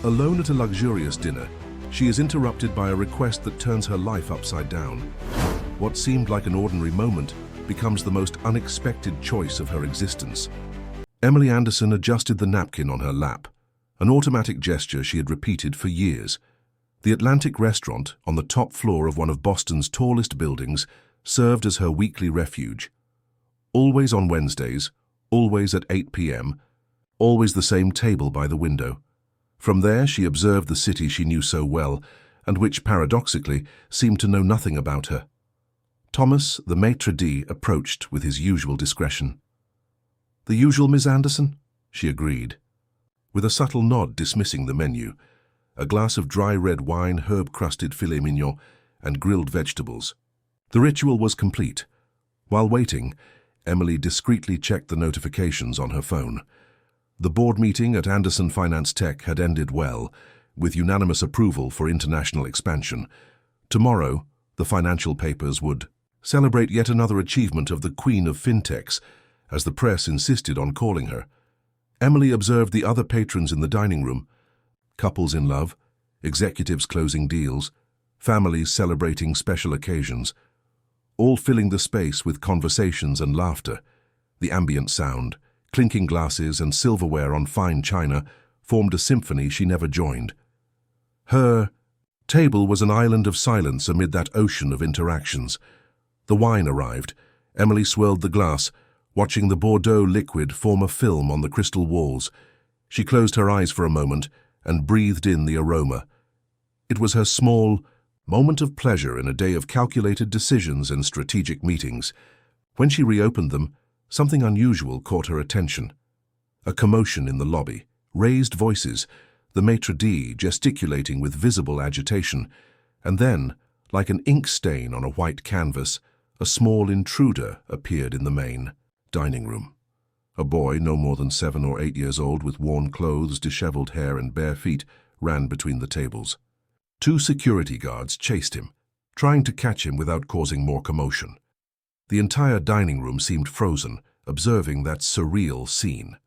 Alone at a luxurious dinner, she is interrupted by a request that turns her life upside down. What seemed like an ordinary moment becomes the most unexpected choice of her existence. Emily Anderson adjusted the napkin on her lap, an automatic gesture she had repeated for years. The Atlantic restaurant, on the top floor of one of Boston's tallest buildings, served as her weekly refuge. Always on Wednesdays, always at 8 p.m., always the same table by the window. From there she observed the city she knew so well, and which, paradoxically, seemed to know nothing about her. Thomas, the maitre d', approached with his usual discretion. "The usual, Miss Anderson?" she agreed, with a subtle nod dismissing the menu, a glass of dry red wine, herb-crusted filet mignon, and grilled vegetables. The ritual was complete. While waiting, Emily discreetly checked the notifications on her phone. The board meeting at Anderson Finance Tech had ended well, with unanimous approval for international expansion. Tomorrow, the financial papers would celebrate yet another achievement of the Queen of Fintechs, as the press insisted on calling her. Emily observed the other patrons in the dining room: couples in love, executives closing deals, families celebrating special occasions, all filling the space with conversations and laughter. The ambient sound, clinking glasses and silverware on fine china, formed a symphony she never joined. Her table was an island of silence amid that ocean of interactions. The wine arrived. Emily swirled the glass, watching the Bordeaux liquid form a film on the crystal walls. She closed her eyes for a moment and breathed in the aroma. It was her small moment of pleasure in a day of calculated decisions and strategic meetings. When she reopened them, something unusual caught her attention. A commotion in the lobby, raised voices, the maitre d' gesticulating with visible agitation, and then, like an ink stain on a white canvas, a small intruder appeared in the main dining room. A boy, no more than 7 or 8 years old, with worn clothes, disheveled hair, and bare feet, ran between the tables. 2 security guards chased him, trying to catch him without causing more commotion. The entire dining room seemed frozen, observing that surreal scene.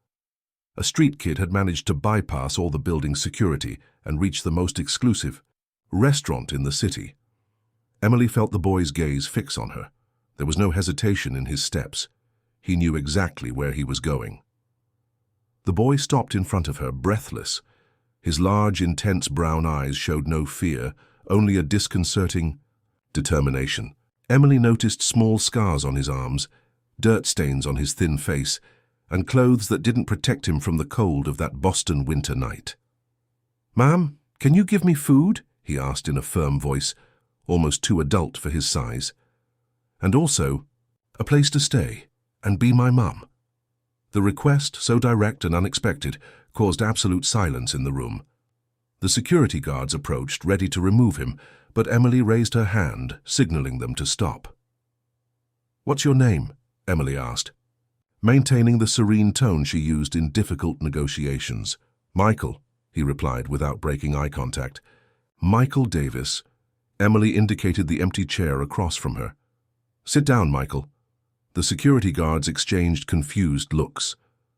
A street kid had managed to bypass all the building's security and reach the most exclusive restaurant in the city. Emily felt the boy's gaze fix on her. There was no hesitation in his steps. He knew exactly where he was going. The boy stopped in front of her, breathless. His large, intense brown eyes showed no fear, only a disconcerting determination. Emily noticed small scars on his arms, dirt stains on his thin face, and clothes that didn't protect him from the cold of that Boston winter night. "Ma'am, can you give me food?" he asked in a firm voice, almost too adult for his size. "And also, a place to stay, and be my mum." The request, so direct and unexpected, caused absolute silence in the room. The security guards approached, ready to remove him, but Emily raised her hand, signaling them to stop. "What's your name?" Emily asked, maintaining the serene tone she used in difficult negotiations. "Michael," he replied without breaking eye contact. "Michael Davis." Emily indicated the empty chair across from her. "Sit down, Michael." The security guards exchanged confused looks.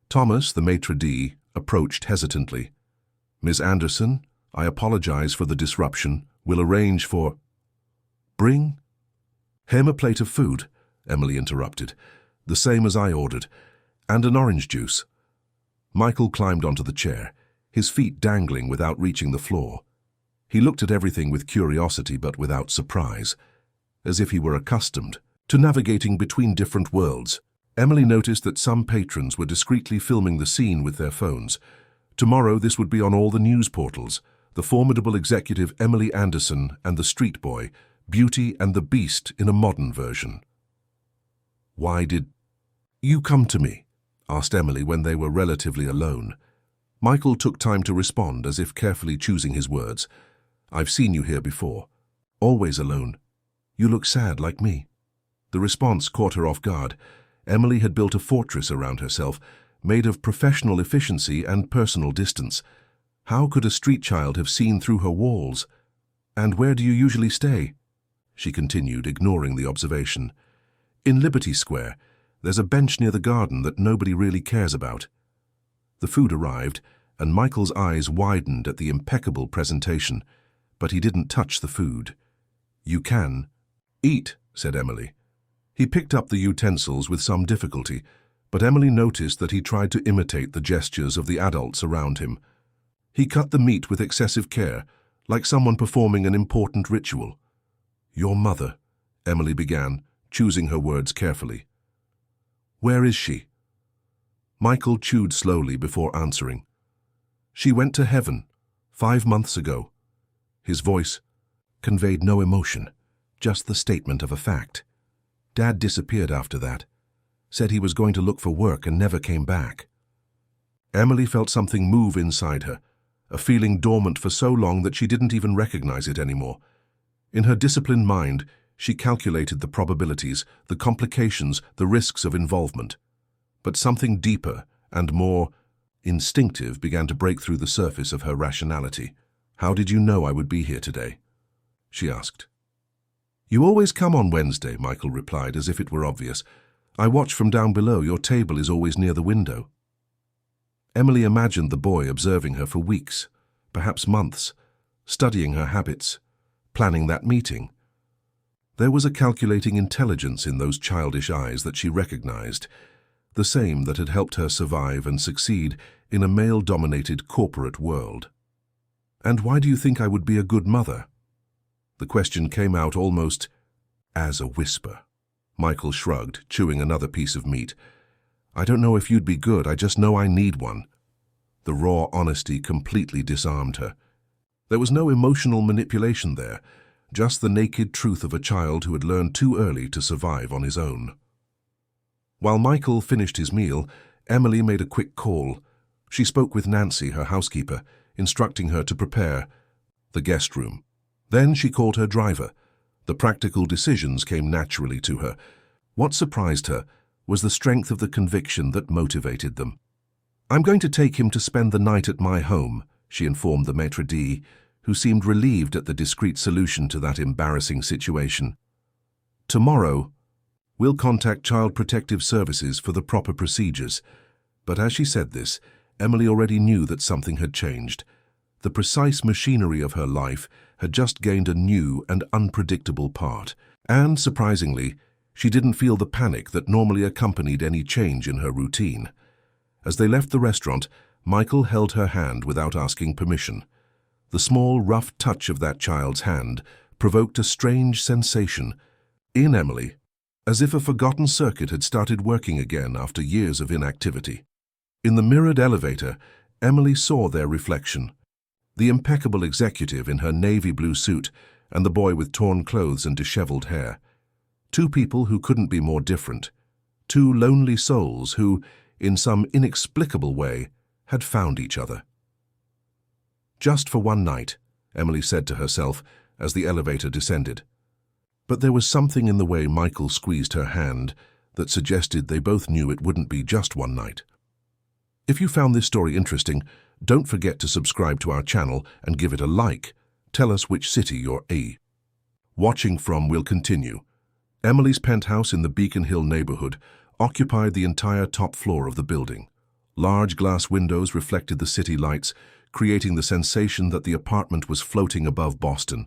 Thomas, the maitre d', approached hesitantly. "Miss Anderson, I apologize for the disruption. We'll arrange for—" "Bring him a plate of food," Emily interrupted. "The same as I ordered, and an orange juice." Michael climbed onto the chair, his feet dangling without reaching the floor. He looked at everything with curiosity but without surprise, as if he were accustomed to navigating between different worlds. Emily noticed that some patrons were discreetly filming the scene with their phones. Tomorrow this would be on all the news portals. The formidable executive Emily Anderson and the street boy, Beauty and the Beast in a modern version. "Why did you come to me?" asked Emily when they were relatively alone. Michael took time to respond, as if carefully choosing his words. "I've seen you here before. Always alone. You look sad like me." The response caught her off guard. Emily had built a fortress around herself, made of professional efficiency and personal distance. How could a street child have seen through her walls? "And where do you usually stay?" she continued, ignoring the observation. "In Liberty Square. There's a bench near the garden that nobody really cares about." The food arrived, and Michael's eyes widened at the impeccable presentation, but he didn't touch the food. "You can eat," said Emily. He picked up the utensils with some difficulty, but Emily noticed that he tried to imitate the gestures of the adults around him. He cut the meat with excessive care, like someone performing an important ritual. "Your mother," Emily began, choosing her words carefully. "Where is she?" Michael chewed slowly before answering. "She went to heaven 5 months ago." His voice conveyed no emotion, just the statement of a fact. "Dad disappeared after that. Said he was going to look for work and never came back." Emily felt something move inside her, a feeling dormant for so long that she didn't even recognize it anymore. In her disciplined mind, she calculated the probabilities, the complications, the risks of involvement. But something deeper and more instinctive began to break through the surface of her rationality. "How did you know I would be here today?" she asked. "You always come on Wednesday," Michael replied, as if it were obvious. "I watch from down below. Your table is always near the window." Emily imagined the boy observing her for weeks, perhaps months, studying her habits, planning that meeting. There was a calculating intelligence in those childish eyes that she recognized, the same that had helped her survive and succeed in a male-dominated corporate world. "And why do you think I would be a good mother?" The question came out almost as a whisper. Michael shrugged, chewing another piece of meat. "I don't know if you'd be good, I just know I need one." The raw honesty completely disarmed her. There was no emotional manipulation there, just the naked truth of a child who had learned too early to survive on his own. While Michael finished his meal, Emily made a quick call. She spoke with Nancy, her housekeeper, instructing her to prepare the guest room. Then she called her driver. The practical decisions came naturally to her. What surprised her was the strength of the conviction that motivated them. "I'm going to take him to spend the night at my home," she informed the maitre d', who seemed relieved at the discreet solution to that embarrassing situation. "Tomorrow, we'll contact Child Protective Services for the proper procedures." But as she said this, Emily already knew that something had changed. The precise machinery of her life had just gained a new and unpredictable part, and, surprisingly, she didn't feel the panic that normally accompanied any change in her routine. As they left the restaurant, Michael held her hand without asking permission. The small, rough touch of that child's hand provoked a strange sensation in Emily, as if a forgotten circuit had started working again after years of inactivity. In the mirrored elevator, Emily saw their reflection. The impeccable executive in her navy blue suit and the boy with torn clothes and disheveled hair. Two people who couldn't be more different. Two lonely souls who, in some inexplicable way, had found each other. "Just for one night," Emily said to herself as the elevator descended. But there was something in the way Michael squeezed her hand that suggested they both knew it wouldn't be just one night. If you found this story interesting, don't forget to subscribe to our channel and give it a like. Tell us which city you're in. Watching from will continue. Emily's penthouse in the Beacon Hill neighborhood occupied the entire top floor of the building. Large glass windows reflected the city lights, creating the sensation that the apartment was floating above Boston.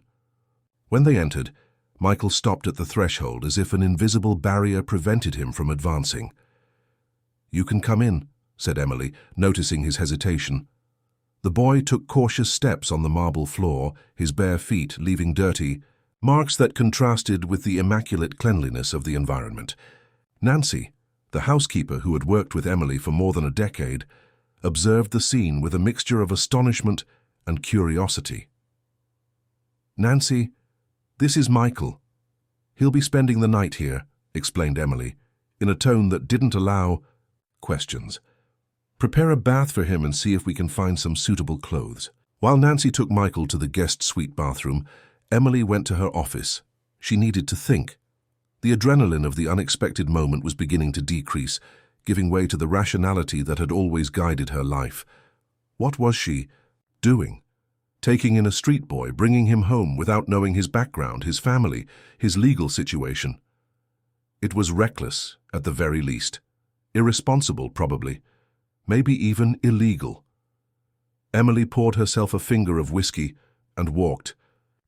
When they entered, Michael stopped at the threshold as if an invisible barrier prevented him from advancing. "You can come in," said Emily, noticing his hesitation. The boy took cautious steps on the marble floor, his bare feet leaving dirty marks that contrasted with the immaculate cleanliness of the environment. Nancy, the housekeeper who had worked with Emily for more than a decade, observed the scene with a mixture of astonishment and curiosity. "Nancy, this is Michael. He'll be spending the night here," explained Emily, in a tone that didn't allow questions. "Prepare a bath for him and see if we can find some suitable clothes." While Nancy took Michael to the guest suite bathroom, Emily went to her office. She needed to think. The adrenaline of the unexpected moment was beginning to decrease, giving way to the rationality that had always guided her life. What was she doing? Taking in a street boy, bringing him home without knowing his background, his family, his legal situation. It was reckless, at the very least. Irresponsible, probably. Maybe even illegal. Emily poured herself a finger of whiskey and walked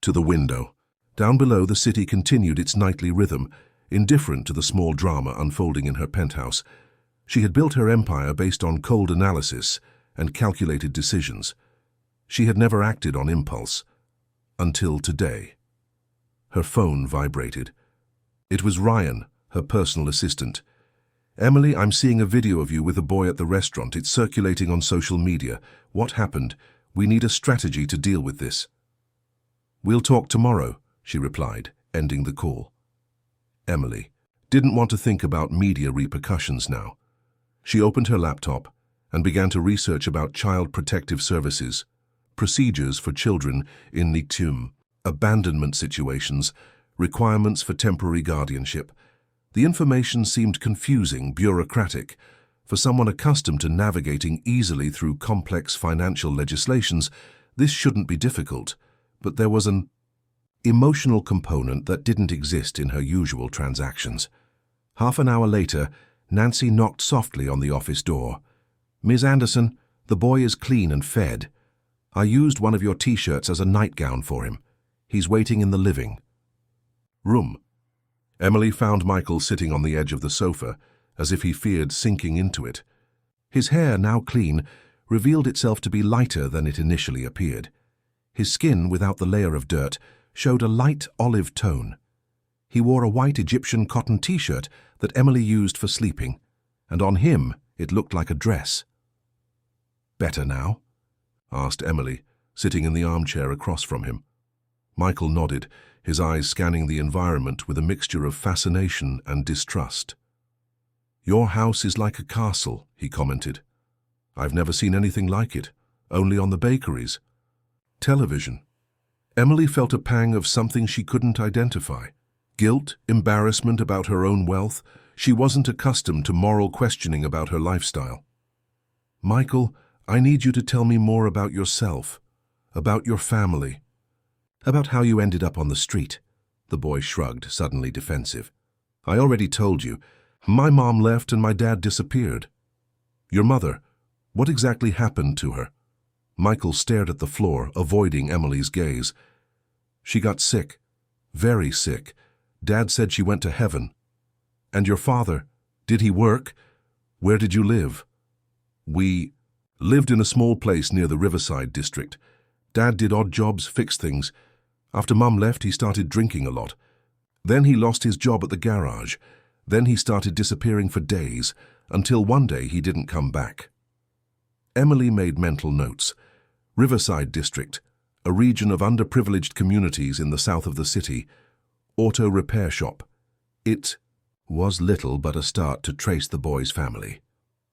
to the window. Down below, the city continued its nightly rhythm, indifferent to the small drama unfolding in her penthouse. She had built her empire based on cold analysis and calculated decisions. She had never acted on impulse, until today. Her phone vibrated. It was Ryan, her personal assistant. "Emily, I'm seeing a video of you with a boy at the restaurant. It's circulating on social media. What happened? We need a strategy to deal with this." "We'll talk tomorrow," she replied, ending the call. Emily didn't want to think about media repercussions now. She opened her laptop and began to research about child protective services, procedures for children in NICU, abandonment situations, requirements for temporary guardianship. The information seemed confusing, bureaucratic. For someone accustomed to navigating easily through complex financial legislations, this shouldn't be difficult, but there was an emotional component that didn't exist in her usual transactions. Half an hour later, Nancy knocked softly on the office door. "Ms. Anderson, the boy is clean and fed. I used one of your t-shirts as a nightgown for him. He's waiting in the living room." Emily found Michael sitting on the edge of the sofa, as if he feared sinking into it. His hair, now clean, revealed itself to be lighter than it initially appeared. His skin, without the layer of dirt, showed a light olive tone. He wore a white Egyptian cotton t-shirt that Emily used for sleeping, and on him it looked like a dress. "Better now?" asked Emily, sitting in the armchair across from him. Michael nodded, his eyes scanning the environment with a mixture of fascination and distrust. "Your house is like a castle," he commented. "I've never seen anything like it, only on the bakeries." Television. Emily felt a pang of something she couldn't identify. Guilt, embarrassment about her own wealth. She wasn't accustomed to moral questioning about her lifestyle. "Michael, I need you to tell me more about yourself, about your family, about how you ended up on the street." The boy shrugged, suddenly defensive. "I already told you. My mom left and my dad disappeared." "Your mother, what exactly happened to her?" Michael stared at the floor, avoiding Emily's gaze. "She got sick, very sick. Dad said she went to heaven." "And your father, did he work? Where did you live?" "We lived in a small place near the Riverside district. Dad did odd jobs, fixed things. After Mum left, he started drinking a lot. Then he lost his job at the garage. Then he started disappearing for days, until one day he didn't come back." Emily made mental notes. Riverside district, a region of underprivileged communities in the south of the city. Auto repair shop. It was little but a start to trace the boy's family.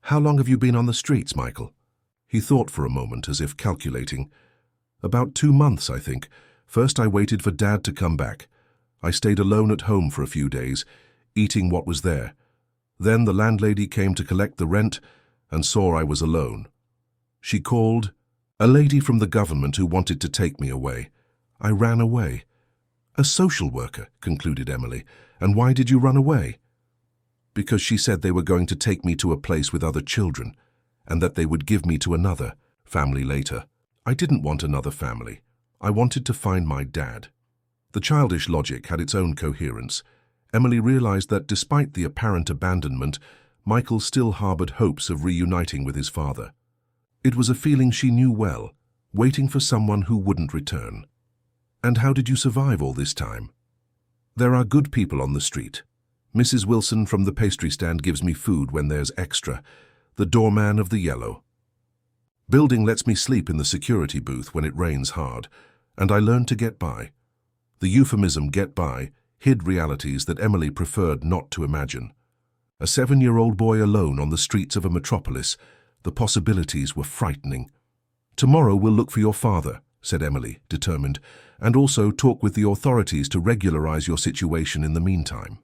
"How long have you been on the streets, Michael?" He thought for a moment, as if calculating. "About 2 months, I think. First I waited for Dad to come back. I stayed alone at home for a few days, eating what was there. Then the landlady came to collect the rent and saw I was alone. She called a lady from the government who wanted to take me away. I ran away." "A social worker," concluded Emily. "And why did you run away?" "Because she said they were going to take me to a place with other children, and that they would give me to another family later. I didn't want another family. I wanted to find my dad." The childish logic had its own coherence. Emily realized that despite the apparent abandonment, Michael still harbored hopes of reuniting with his father. It was a feeling she knew well, waiting for someone who wouldn't return. "And how did you survive all this time?" "There are good people on the street. Mrs. Wilson from the pastry stand gives me food when there's extra. The doorman of the Yellow Building lets me sleep in the security booth when it rains hard, and I learned to get by." The euphemism "get by" hid realities that Emily preferred not to imagine. A 7-year-old boy alone on the streets of a metropolis. The possibilities were frightening. "Tomorrow we'll look for your father," said Emily, determined, "and also talk with the authorities to regularize your situation in the meantime."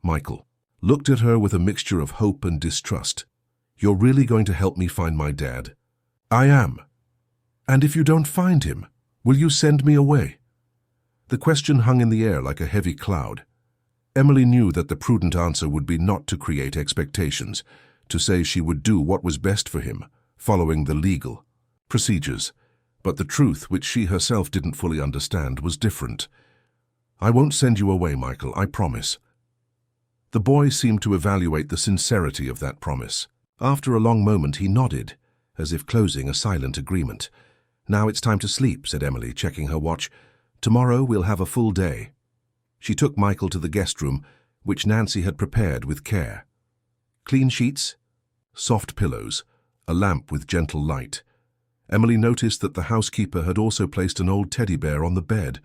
Michael looked at her with a mixture of hope and distrust. "You're really going to help me find my dad?" "I am." "And if you don't find him, will you send me away?" The question hung in the air like a heavy cloud. Emily knew that the prudent answer would be not to create expectations, to say she would do what was best for him, following the legal procedures, but the truth, which she herself didn't fully understand, was different. "I won't send you away, Michael, I promise." The boy seemed to evaluate the sincerity of that promise. After a long moment he nodded, as if closing a silent agreement. "Now it's time to sleep," said Emily, checking her watch. "Tomorrow we'll have a full day." She took Michael to the guest room, which Nancy had prepared with care. Clean sheets, soft pillows, a lamp with gentle light. Emily noticed that the housekeeper had also placed an old teddy bear on the bed,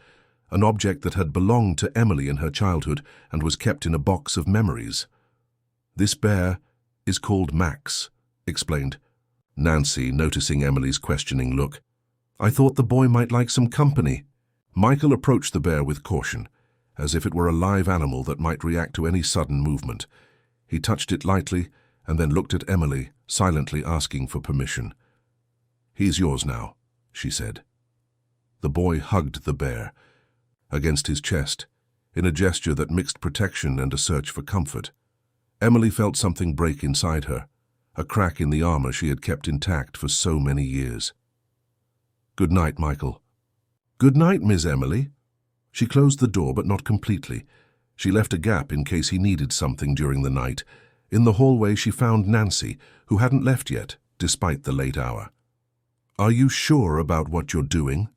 an object that had belonged to Emily in her childhood and was kept in a box of memories. "This bear is called Max," explained Nancy, noticing Emily's questioning look. "I thought the boy might like some company." Michael approached the bear with caution, as if it were a live animal that might react to any sudden movement. He touched it lightly and then looked at Emily, silently asking for permission. "He's yours now," she said. The boy hugged the bear against his chest, in a gesture that mixed protection and a search for comfort. Emily felt something break inside her, a crack in the armor she had kept intact for so many years. "Good night, Michael." "Good night, Miss Emily." She closed the door, but not completely. She left a gap in case he needed something during the night. In the hallway she found Nancy, who hadn't left yet, despite the late hour. "Are you sure about what you're doing?"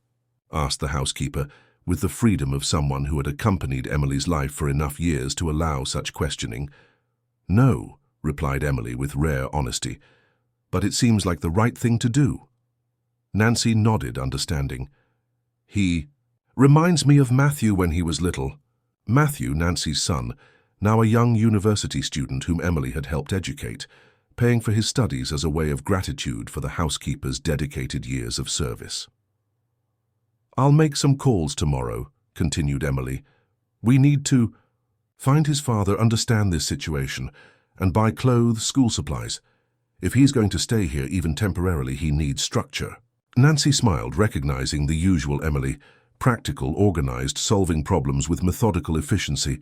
asked the housekeeper, with the freedom of someone who had accompanied Emily's life for enough years to allow such questioning. "No," replied Emily with rare honesty, "but it seems like the right thing to do." Nancy nodded, understanding. "He reminds me of Matthew when he was little." Matthew, Nancy's son, now a young university student whom Emily had helped educate, paying for his studies as a way of gratitude for the housekeeper's dedicated years of service. "I'll make some calls tomorrow," continued Emily. "We need to find his father, understand this situation, and buy clothes, school supplies. If he's going to stay here even temporarily, he needs structure." Nancy smiled, recognizing the usual Emily, practical, organized, solving problems with methodical efficiency.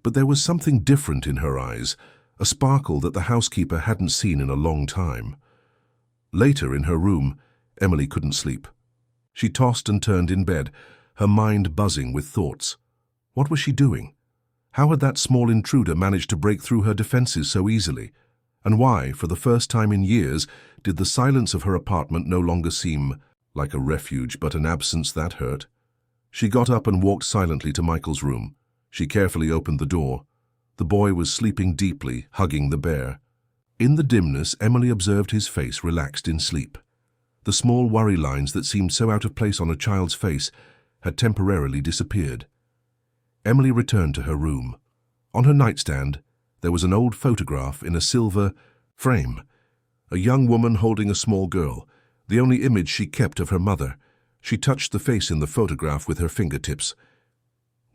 But there was something different in her eyes, a sparkle that the housekeeper hadn't seen in a long time. Later, in her room, Emily couldn't sleep. She tossed and turned in bed, her mind buzzing with thoughts. What was she doing? How had that small intruder managed to break through her defenses so easily? And why, for the first time in years, did the silence of her apartment no longer seem like a refuge but an absence that hurt? She got up and walked silently to Michael's room. She carefully opened the door. The boy was sleeping deeply, hugging the bear. In the dimness, Emily observed his face relaxed in sleep. The small worry lines that seemed so out of place on a child's face had temporarily disappeared. Emily returned to her room. On her nightstand, there was an old photograph in a silver frame. A young woman holding a small girl, the only image she kept of her mother. She touched the face in the photograph with her fingertips.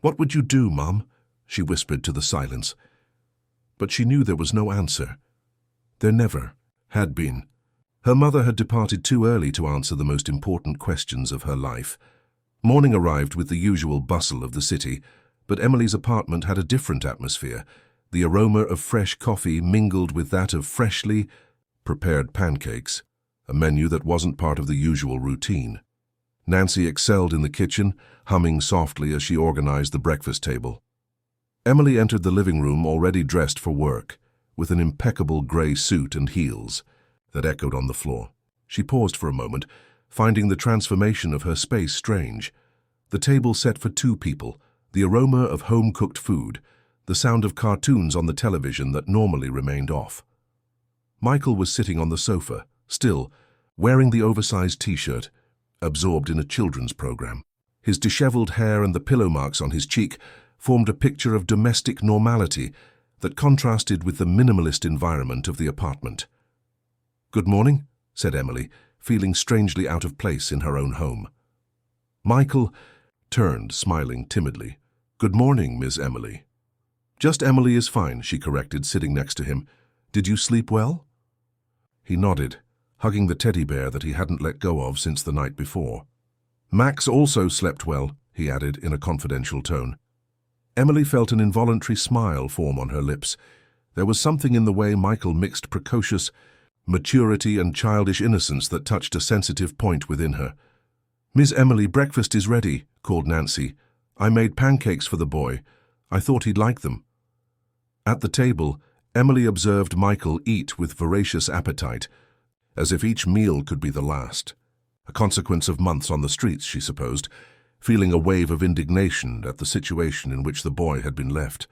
"What would you do, Mum?" she whispered to the silence. But she knew there was no answer. There never had been. Her mother had departed too early to answer the most important questions of her life. Morning arrived with the usual bustle of the city, but Emily's apartment had a different atmosphere. The aroma of fresh coffee mingled with that of freshly prepared pancakes, a menu that wasn't part of the usual routine. Nancy excelled in the kitchen, humming softly as she organized the breakfast table. Emily entered the living room already dressed for work, with an impeccable gray suit and heels that echoed on the floor. She paused for a moment, finding the transformation of her space strange. The table set for 2 people, the aroma of home-cooked food, the sound of cartoons on the television that normally remained off. Michael was sitting on the sofa, still, wearing the oversized t-shirt, absorbed in a children's program. His disheveled hair and the pillow marks on his cheek formed a picture of domestic normality that contrasted with the minimalist environment of the apartment. "Good morning," said Emily, feeling strangely out of place in her own home. Michael turned, smiling timidly. "Good morning, Miss Emily." "Just Emily is fine," she corrected, sitting next to him. "Did you sleep well?" He nodded, hugging the teddy bear that he hadn't let go of since the night before. "Max also slept well," he added in a confidential tone. Emily felt an involuntary smile form on her lips. There was something in the way Michael mixed precocious maturity and childish innocence that touched a sensitive point within her. "Miss Emily, breakfast is ready," called Nancy. "I made pancakes for the boy. I thought he'd like them." At the table, Emily observed Michael eat with voracious appetite, as if each meal could be the last. A consequence of months on the streets, she supposed, feeling a wave of indignation at the situation in which the boy had been left.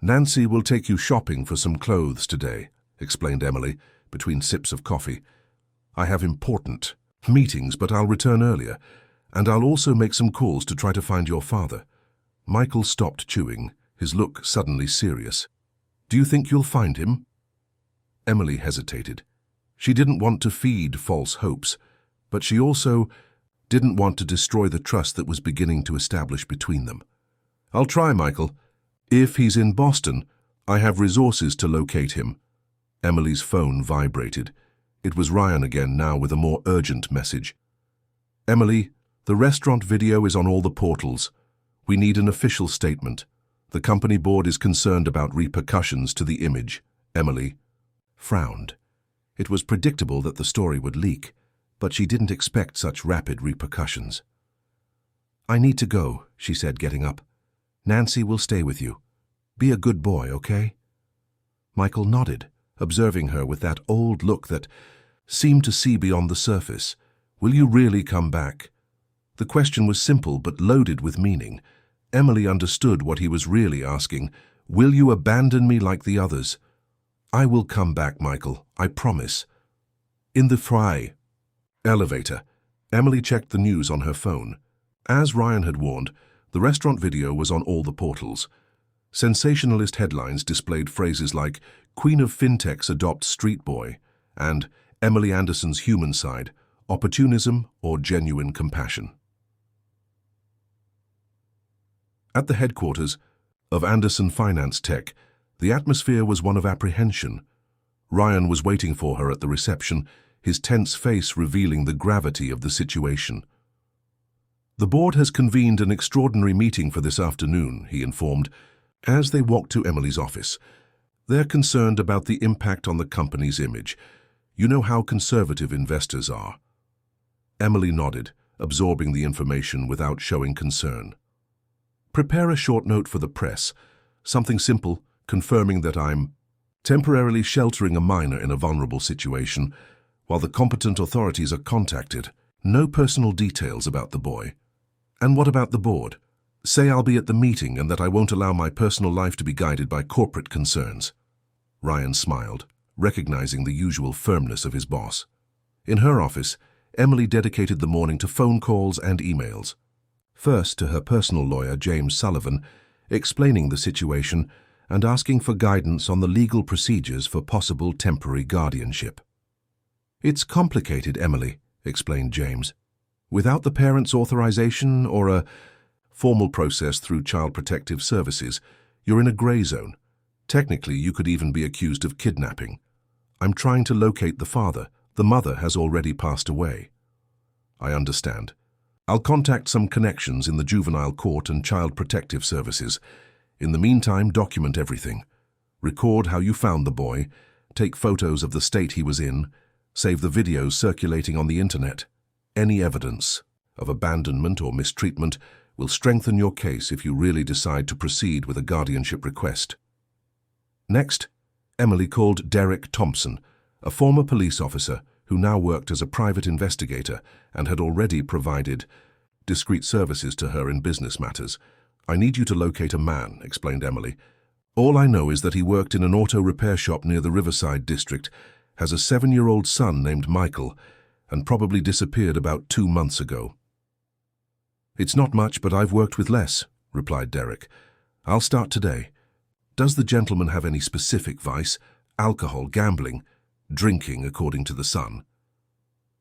"Nancy will take you shopping for some clothes today," explained Emily, between sips of coffee. "I have important meetings, but I'll return earlier, and I'll also make some calls to try to find your father." Michael stopped chewing, his look suddenly serious. "Do you think you'll find him?" Emily hesitated. She didn't want to feed false hopes, but she also didn't want to destroy the trust that was beginning to establish between them. "I'll try, Michael. If he's in Boston, I have resources to locate him." Emily's phone vibrated. It was Ryan again, now with a more urgent message. "Emily, the restaurant video is on all the portals. We need an official statement. The company board is concerned about repercussions to the image." Emily frowned. It was predictable that the story would leak, but she didn't expect such rapid repercussions. "I need to go," she said, getting up. "Nancy will stay with you. Be a good boy, okay?" Michael nodded, observing her with that old look that seemed to see beyond the surface. "Will you really come back?" The question was simple but loaded with meaning. Emily understood what he was really asking. "Will you abandon me like the others?" "I will come back, Michael, I promise." In the fry elevator, Emily checked the news on her phone. As Ryan had warned, the restaurant video was on all the portals. Sensationalist headlines displayed phrases like "Queen of Fintechs adopts street boy" and "Emily Anderson's human side, opportunism or genuine compassion." At the headquarters of Anderson Finance Tech, the atmosphere was one of apprehension. Ryan was waiting for her at the reception, his tense face revealing the gravity of the situation. "The board has convened an extraordinary meeting for this afternoon," he informed, as they walked to Emily's office. "They're concerned about the impact on the company's image. You know how conservative investors are." Emily nodded, absorbing the information without showing concern. "Prepare a short note for the press, something simple, confirming that I'm temporarily sheltering a minor in a vulnerable situation while the competent authorities are contacted. No personal details about the boy." "And what about the board?" "Say I'll be at the meeting and that I won't allow my personal life to be guided by corporate concerns." Ryan smiled, recognizing the usual firmness of his boss. In her office, Emily dedicated the morning to phone calls and emails. First to her personal lawyer, James Sullivan, explaining the situation and asking for guidance on the legal procedures for possible temporary guardianship. "It's complicated, Emily," explained James. "Without the parent's authorization or a formal process through Child Protective Services, you're in a gray zone. Technically, you could even be accused of kidnapping. I'm trying to locate the father. The mother has already passed away." "I understand. I'll contact some connections in the juvenile court and Child Protective Services. In the meantime, document everything. Record how you found the boy, take photos of the state he was in, save the videos circulating on the internet. Any evidence of abandonment or mistreatment will strengthen your case if you really decide to proceed with a guardianship request." Next, Emily called Derek Thompson, a former police officer who now worked as a private investigator and had already provided discreet services to her in business matters. "I need you to locate a man," explained Emily. "All I know is that he worked in an auto repair shop near the Riverside district, has a 7-year-old son named Michael, and probably disappeared about 2 months ago." "It's not much, but I've worked with less," replied Derek. "I'll start today. Does the gentleman have any specific vice? Alcohol, gambling, drinking, according to the son?"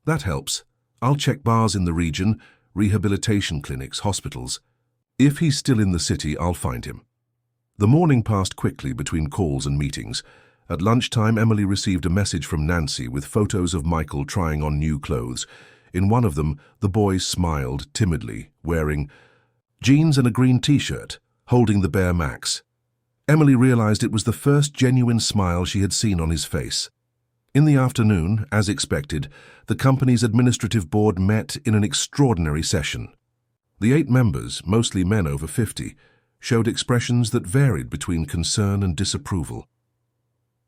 "That helps. I'll check bars in the region, rehabilitation clinics, hospitals. If he's still in the city, I'll find him." The morning passed quickly between calls and meetings. At lunchtime, Emily received a message from Nancy with photos of Michael trying on new clothes. In one of them, the boy smiled timidly, wearing jeans and a green t-shirt, holding the Bear Max. Emily realized it was the first genuine smile she had seen on his face. In the afternoon, as expected, the company's administrative board met in an extraordinary session. The 8 members, mostly men over 50, showed expressions that varied between concern and disapproval.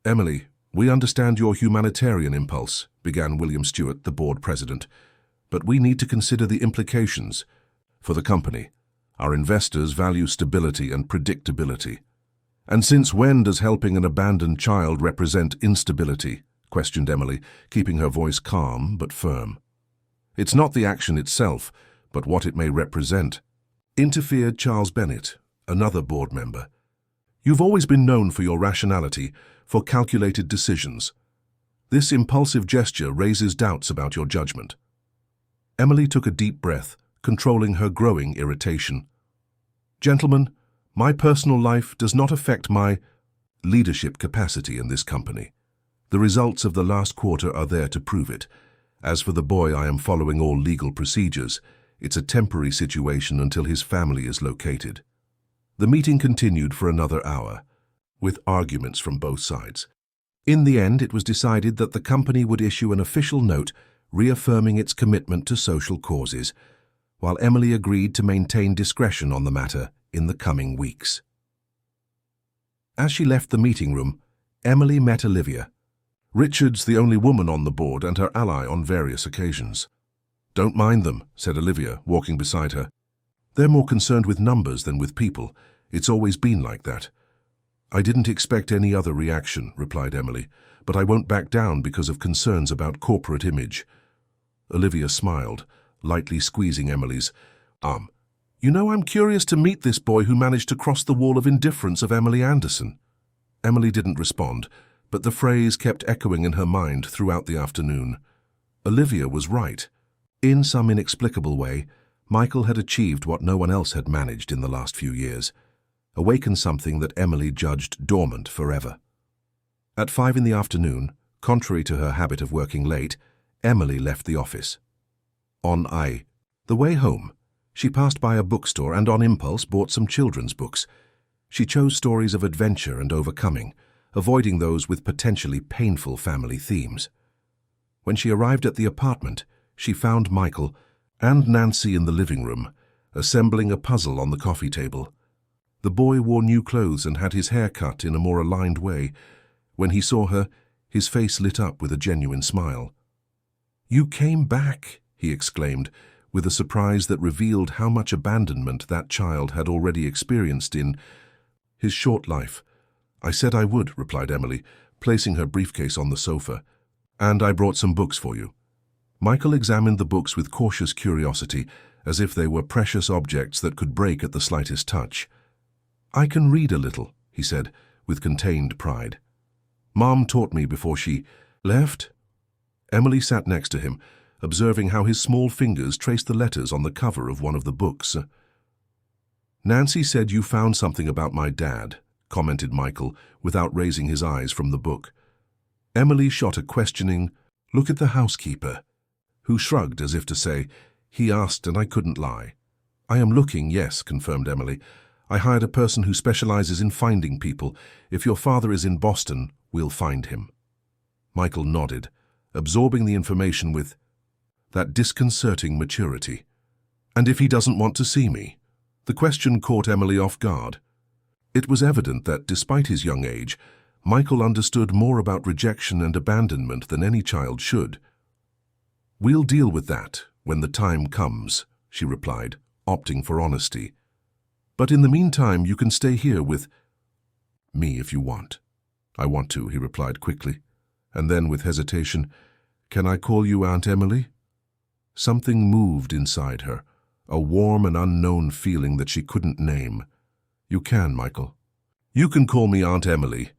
"Emily, we understand your humanitarian impulse," began William Stewart, the board president, "but we need to consider the implications for the company. Our investors value stability and predictability." "And since when does helping an abandoned child represent instability?" questioned Emily, keeping her voice calm but firm. "It's not the action itself, but what it may represent," interfered Charles Bennett, another board member. "You've always been known for your rationality, for calculated decisions. This impulsive gesture raises doubts about your judgment." Emily took a deep breath, controlling her growing irritation. "Gentlemen, my personal life does not affect my leadership capacity in this company. The results of the last quarter are there to prove it. As for the boy, I am following all legal procedures. It's a temporary situation until his family is located." The meeting continued for another hour, with arguments from both sides. In the end, it was decided that the company would issue an official note reaffirming its commitment to social causes, while Emily agreed to maintain discretion on the matter in the coming weeks. As she left the meeting room, Emily met Olivia. Richard's the only woman on the board and her ally on various occasions. "Don't mind them," said Olivia, walking beside her. "They're more concerned with numbers than with people. It's always been like that." "I didn't expect any other reaction," replied Emily, "but I won't back down because of concerns about corporate image." Olivia smiled, lightly squeezing Emily's arm. "You know, I'm curious to meet this boy who managed to cross the wall of indifference of Emily Anderson." Emily didn't respond, but the phrase kept echoing in her mind throughout the afternoon. Olivia was right. In some inexplicable way, Michael had achieved what no one else had managed in the last few years, awakened something that Emily judged dormant forever. At 5 in the afternoon, contrary to her habit of working late, Emily left the office. The way home, she passed by a bookstore and on impulse bought some children's books. She chose stories of adventure and overcoming, avoiding those with potentially painful family themes. When she arrived at the apartment, she found Michael and Nancy in the living room, assembling a puzzle on the coffee table. The boy wore new clothes and had his hair cut in a more aligned way. When he saw her, his face lit up with a genuine smile. "You came back," he exclaimed, with a surprise that revealed how much abandonment that child had already experienced in his short life. "I said I would," replied Emily, placing her briefcase on the sofa. "And I brought some books for you." Michael examined the books with cautious curiosity, as if they were precious objects that could break at the slightest touch. "I can read a little," he said, with contained pride. "Mom taught me before she left." Emily sat next to him, observing how his small fingers traced the letters on the cover of one of the books. "Nancy said you found something about my dad," commented Michael, without raising his eyes from the book. Emily shot a questioning look at the housekeeper, who shrugged as if to say, "He asked and I couldn't lie." "I am looking, yes," confirmed Emily. "I hired a person who specializes in finding people. If your father is in Boston, we'll find him." Michael nodded, absorbing the information with that disconcerting maturity. "And if he doesn't want to see me?" The question caught Emily off guard. It was evident that, despite his young age, Michael understood more about rejection and abandonment than any child should. "We'll deal with that when the time comes," she replied, opting for honesty. "But in the meantime, you can stay here with me if you want." "I want to," he replied quickly. And then, with hesitation, "Can I call you Aunt Emily?" Something moved inside her, a warm and unknown feeling that she couldn't name. "You can, Michael. You can call me Aunt Emily."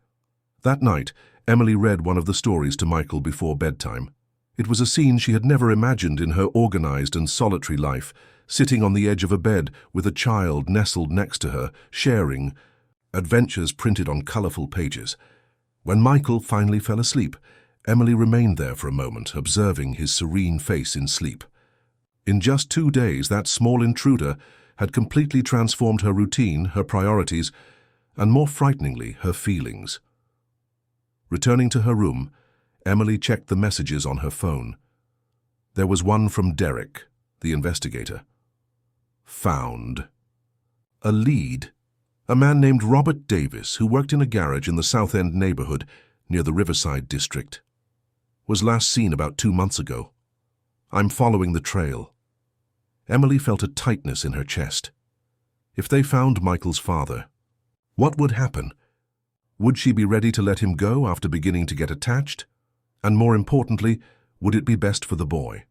That night, Emily read one of the stories to Michael before bedtime. It was a scene she had never imagined in her organized and solitary life, sitting on the edge of a bed with a child nestled next to her, sharing adventures printed on colorful pages. When Michael finally fell asleep, Emily remained there for a moment, observing his serene face in sleep. In just 2 days, that small intruder had completely transformed her routine, her priorities, and more frighteningly, her feelings. Returning to her room, Emily checked the messages on her phone. There was one from Derek, the investigator. Found. A lead. A man named Robert Davis, who worked in a garage in the South End neighborhood near the Riverside district. Was last seen about 2 months ago. I'm following the trail. Emily felt a tightness in her chest. If they found Michael's father, what would happen? Would she be ready to let him go after beginning to get attached? And more importantly, would it be best for the boy?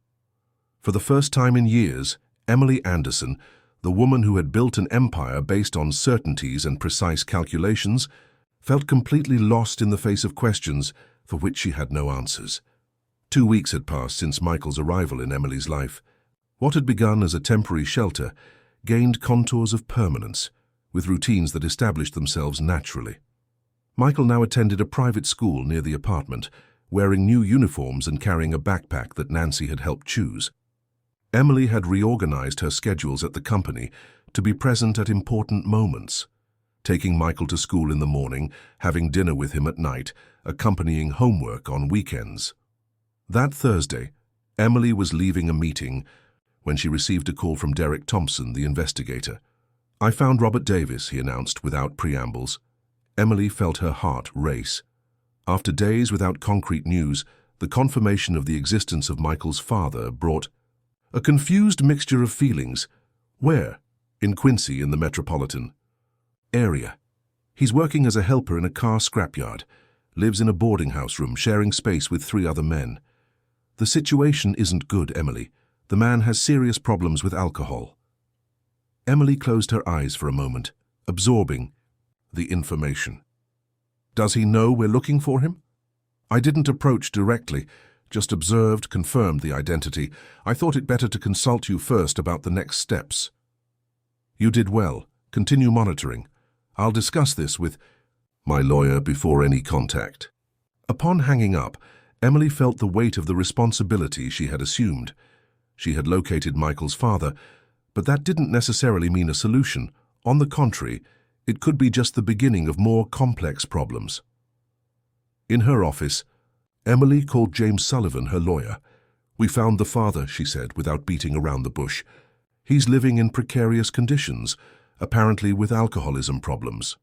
For the first time in years, Emily Anderson, the woman who had built an empire based on certainties and precise calculations, felt completely lost in the face of questions for which she had no answers. 2 weeks had passed since Michael's arrival in Emily's life. What had begun as a temporary shelter gained contours of permanence, with routines that established themselves naturally. Michael now attended a private school near the apartment, wearing new uniforms and carrying a backpack that Nancy had helped choose. Emily had reorganized her schedules at the company to be present at important moments, taking Michael to school in the morning, having dinner with him at night, accompanying homework on weekends. That Thursday, Emily was leaving a meeting when she received a call from Derek Thompson, the investigator. I found Robert Davis, he announced without preambles. Emily felt her heart race. After days without concrete news, the confirmation of the existence of Michael's father brought a confused mixture of feelings. Where? In Quincy, in the metropolitan area. He's working as a helper in a car scrapyard, lives in a boarding house room, sharing space with 3 other men. The situation isn't good, Emily. The man has serious problems with alcohol. Emily closed her eyes for a moment, absorbing the information. Does he know we're looking for him? I didn't approach directly, just observed, confirmed the identity. I thought it better to consult you first about the next steps. You did well. Continue monitoring. I'll discuss this with my lawyer before any contact. Upon hanging up, Emily felt the weight of the responsibility she had assumed. She had located Michael's father, but that didn't necessarily mean a solution. On the contrary, it could be just the beginning of more complex problems. In her office, Emily called James Sullivan, her lawyer. We found the father, she said, without beating around the bush. He's living in precarious conditions, apparently with alcoholism problems.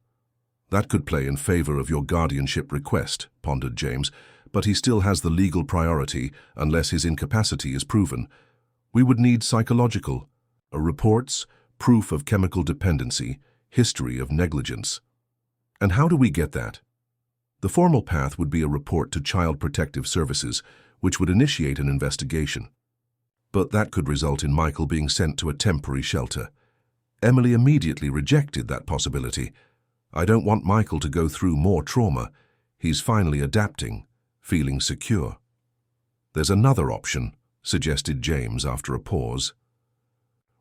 That could play in favor of your guardianship request, pondered James, but he still has the legal priority unless his incapacity is proven. We would need psychological reports, proof of chemical dependency, history of negligence. And how do we get that? The formal path would be a report to Child Protective Services, which would initiate an investigation. But that could result in Michael being sent to a temporary shelter. Emily immediately rejected that possibility. I don't want Michael to go through more trauma. He's finally adapting, feeling secure. There's another option, suggested James after a pause.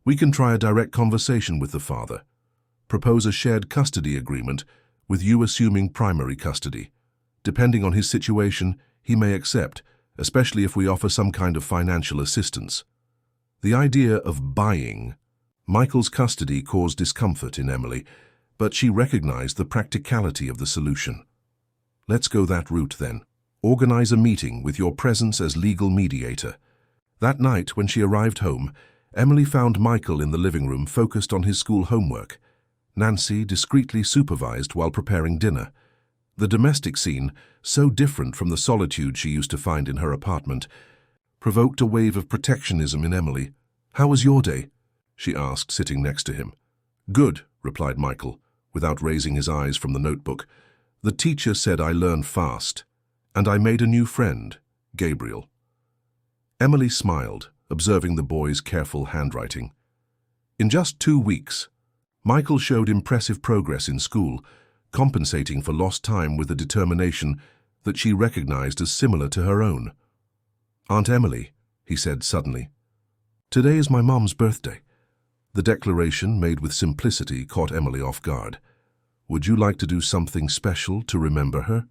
We can try a direct conversation with the father. Propose a shared custody agreement with you assuming primary custody. Depending on his situation, he may accept, especially if we offer some kind of financial assistance. The idea of buying Michael's custody caused discomfort in Emily, but she recognized the practicality of the solution. Let's go that route then. Organize a meeting with your presence as legal mediator. That night, when she arrived home, Emily found Michael in the living room focused on his school homework. Nancy discreetly supervised while preparing dinner. The domestic scene, so different from the solitude she used to find in her apartment, provoked a wave of protectionism in Emily. How was your day? She asked, sitting next to him. Good, replied Michael, without raising his eyes from the notebook. The teacher said I learn fast, and I made a new friend, Gabriel. Emily smiled, observing the boy's careful handwriting. In just 2 weeks, Michael showed impressive progress in school, compensating for lost time with a determination that she recognized as similar to her own. Aunt Emily, he said suddenly, today is my mom's birthday. The declaration, made with simplicity, caught Emily off guard. Would you like to do something special to remember her?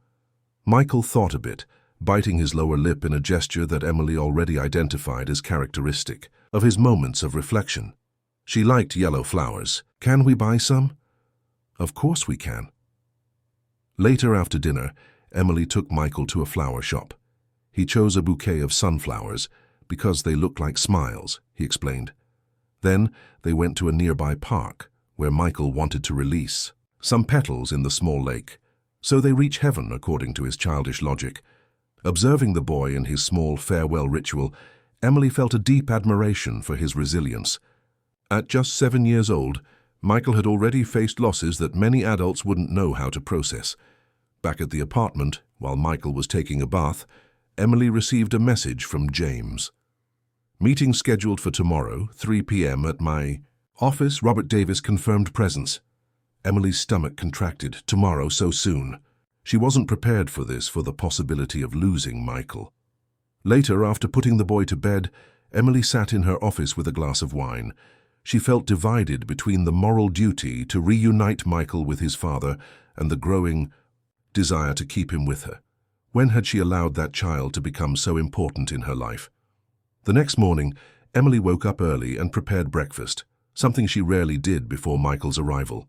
Michael thought a bit, biting his lower lip in a gesture that Emily already identified as characteristic of his moments of reflection. She liked yellow flowers. Can we buy some? Of course we can. Later after dinner, Emily took Michael to a flower shop. He chose a bouquet of sunflowers because they looked like smiles, he explained. Then they went to a nearby park where Michael wanted to release some petals in the small lake, so they reach heaven according to his childish logic. Observing the boy in his small farewell ritual, Emily felt a deep admiration for his resilience. At just 7 years old, Michael had already faced losses that many adults wouldn't know how to process. Back at the apartment, while Michael was taking a bath, Emily received a message from James. Meeting scheduled for tomorrow, 3 p.m. at my office. Robert Davis confirmed presence. Emily's stomach contracted. Tomorrow, so soon. She wasn't prepared for this, for the possibility of losing Michael. Later, after putting the boy to bed, Emily sat in her office with a glass of wine. She felt divided between the moral duty to reunite Michael with his father and the growing desire to keep him with her. When had she allowed that child to become so important in her life? The next morning, Emily woke up early and prepared breakfast, something she rarely did before Michael's arrival.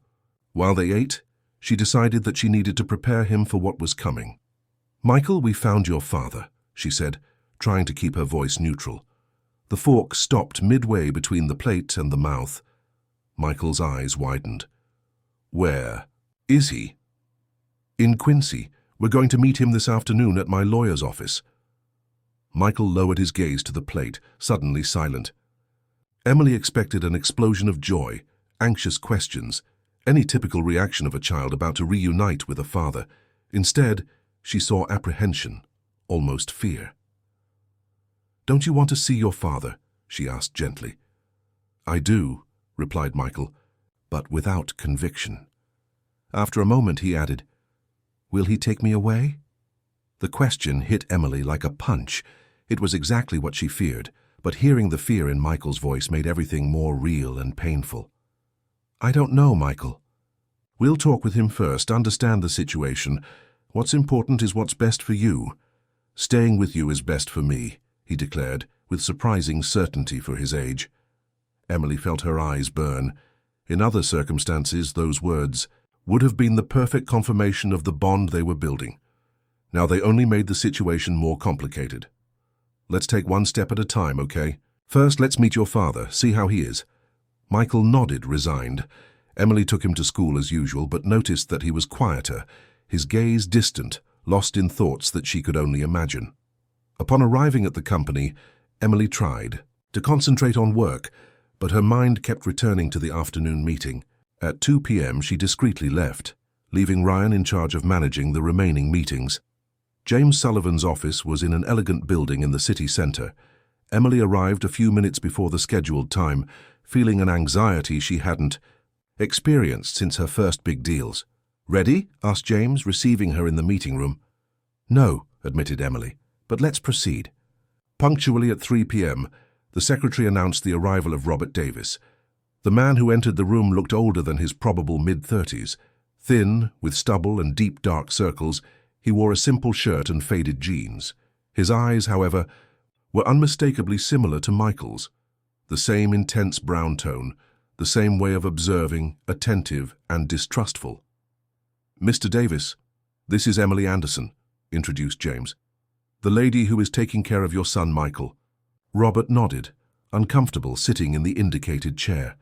While they ate, she decided that she needed to prepare him for what was coming. "Michael, we found your father," she said, trying to keep her voice neutral. The fork stopped midway between the plate and the mouth. Michael's eyes widened. "Where is he?" "In Quincy. We're going to meet him this afternoon at my lawyer's office." Michael lowered his gaze to the plate, suddenly silent. Emily expected an explosion of joy, anxious questions, any typical reaction of a child about to reunite with a father. Instead, she saw apprehension, almost fear. "Don't you want to see your father?" she asked gently. "I do," replied Michael, but without conviction. After a moment, he added, "Will he take me away?" The question hit Emily like a punch. It was exactly what she feared, but hearing the fear in Michael's voice made everything more real and painful. "I don't know, Michael. We'll talk with him first, understand the situation. What's important is what's best for you. Staying with you is best for me," he declared, with surprising certainty for his age. Emily felt her eyes burn. In other circumstances, those words would have been the perfect confirmation of the bond they were building. Now they only made the situation more complicated. "Let's take one step at a time, okay? First, let's meet your father, see how he is." Michael nodded, resigned. Emily took him to school as usual, but noticed that he was quieter, his gaze distant, lost in thoughts that she could only imagine. Upon arriving at the company, Emily tried to concentrate on work, but her mind kept returning to the afternoon meeting. At 2 p.m. she discreetly left, leaving Ryan in charge of managing the remaining meetings. James Sullivan's office was in an elegant building in the city center. Emily arrived a few minutes before the scheduled time, feeling an anxiety she hadn't experienced since her first big deals. "Ready?" asked James, receiving her in the meeting room. "No," admitted Emily, "but let's proceed." Punctually at 3 p.m., the secretary announced the arrival of Robert Davis. The man who entered the room looked older than his probable mid-30s. Thin, with stubble and deep dark circles, he wore a simple shirt and faded jeans. His eyes, however, were unmistakably similar to Michael's. The same intense brown tone, the same way of observing, attentive and distrustful. "Mr. Davis, this is Emily Anderson," introduced James. "The lady who is taking care of your son, Michael." Robert nodded, uncomfortable sitting in the indicated chair.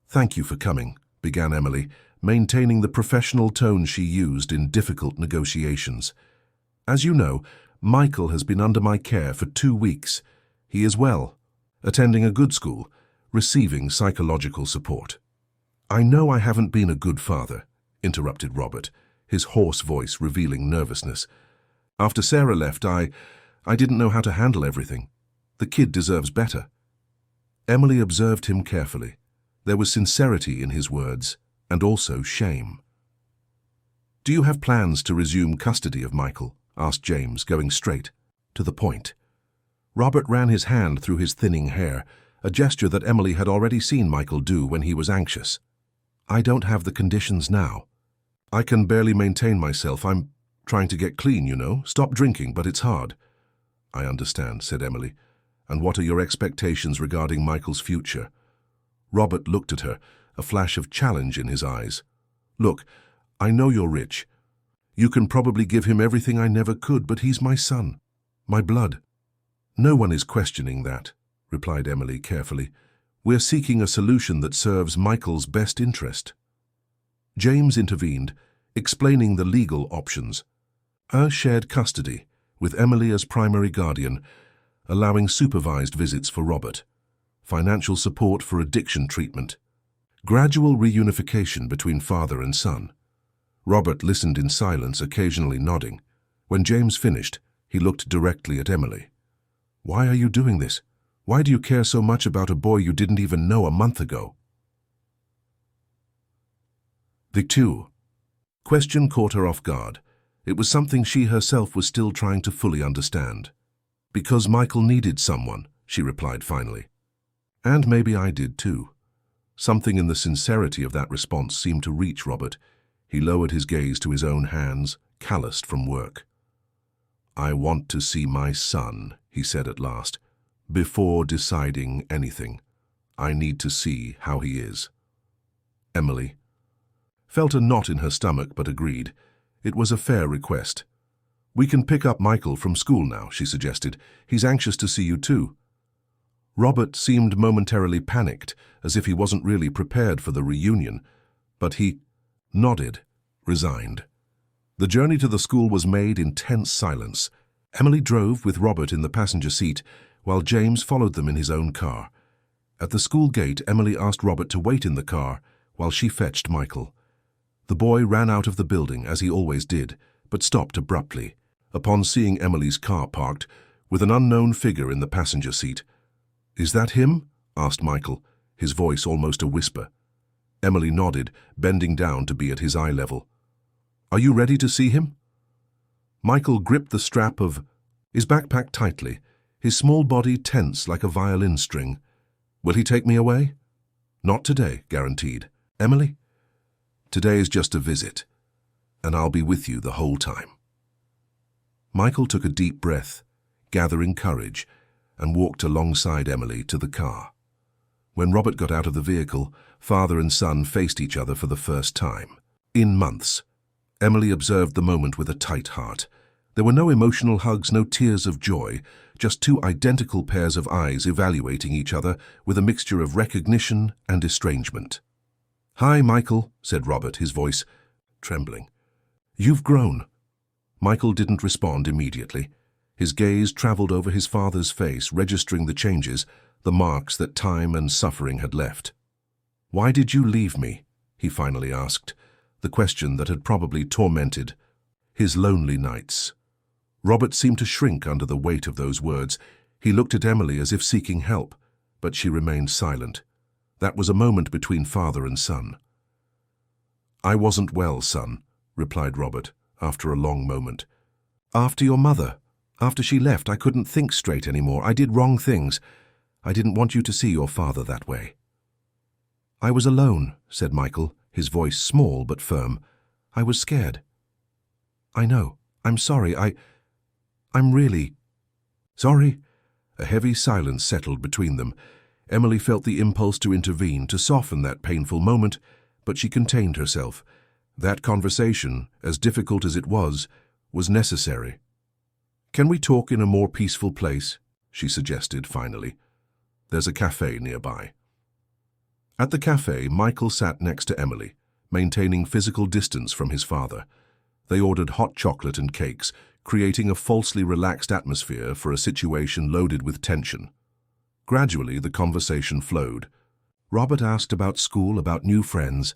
"Thank you for coming," began Emily, maintaining the professional tone she used in difficult negotiations. "As you know, Michael has been under my care for 2 weeks. He is well, attending a good school, receiving psychological support." "I know I haven't been a good father," interrupted Robert, his hoarse voice revealing nervousness. "After Sarah left, I didn't know how to handle everything. The kid deserves better." Emily observed him carefully. There was sincerity in his words, and also shame. "Do you have plans to resume custody of Michael?" asked James, going straight to the point. Robert ran his hand through his thinning hair, a gesture that Emily had already seen Michael do when he was anxious. "I don't have the conditions now. I can barely maintain myself. I'm trying to get clean, you know. Stop drinking, but it's hard." "I understand," said Emily. "And what are your expectations regarding Michael's future?" Robert looked at her, a flash of challenge in his eyes. "Look, I know you're rich. You can probably give him everything I never could, but he's my son. My blood. No one is questioning that, replied Emily carefully. We're seeking a solution that serves Michael's best interest. James intervened, explaining the legal options. A shared custody, with Emily as primary guardian, allowing supervised visits for Robert, financial support for addiction treatment, gradual reunification between father and son. Robert listened in silence, occasionally nodding. When James finished, he looked directly at Emily. Why are you doing this? Why do you care so much about a boy you didn't even know a month ago? The question caught her off guard. It was something she herself was still trying to fully understand. Because Michael needed someone, she replied finally. And maybe I did too. Something in the sincerity of that response seemed to reach Robert. He lowered his gaze to his own hands, calloused from work. I want to see my son, he said at last. Before deciding anything, I need to see how he is. Emily felt a knot in her stomach but agreed. It was a fair request. We can pick up Michael from school now, she suggested. He's anxious to see you too. Robert seemed momentarily panicked, as if he wasn't really prepared for the reunion, but he nodded, resigned. The journey to the school was made in tense silence. Emily drove with Robert in the passenger seat, while James followed them in his own car. At the school gate, Emily asked Robert to wait in the car while she fetched Michael. The boy ran out of the building, as he always did, but stopped abruptly, upon seeing Emily's car parked, with an unknown figure in the passenger seat. Is that him? Asked Michael, his voice almost a whisper. Emily nodded, bending down to be at his eye level. Are you ready to see him? Michael gripped the strap of his backpack tightly, his small body tense like a violin string. Will he take me away? Not today, guaranteed. Emily? Today is just a visit, and I'll be with you the whole time. Michael took a deep breath, gathering courage, and walked alongside Emily to the car. When Robert got out of the vehicle, father and son faced each other for the first time. In months. Emily observed the moment with a tight heart. There were no emotional hugs, no tears of joy, just two identical pairs of eyes evaluating each other with a mixture of recognition and estrangement. Hi, Michael, said Robert, his voice trembling. You've grown. Michael didn't respond immediately. His gaze traveled over his father's face, registering the changes, the marks that time and suffering had left. Why did you leave me? He finally asked, the question that had probably tormented his lonely nights. Robert seemed to shrink under the weight of those words. He looked at Emily as if seeking help, but she remained silent. That was a moment between father and son. I wasn't well, son, replied Robert, after a long moment. After your mother. After she left, I couldn't think straight anymore. I did wrong things. I didn't want you to see your father that way. I was alone, said Michael, his voice small but firm. I was scared. I know. I'm sorry. I'm really sorry. A heavy silence settled between them. Emily felt the impulse to intervene, to soften that painful moment, but she contained herself. That conversation, as difficult as it was necessary. Can we talk in a more peaceful place? She suggested finally. There's a cafe nearby. At the cafe, Michael sat next to Emily, maintaining physical distance from his father. They ordered hot chocolate and cakes, creating a falsely relaxed atmosphere for a situation loaded with tension. Gradually, the conversation flowed. Robert asked about school, about new friends.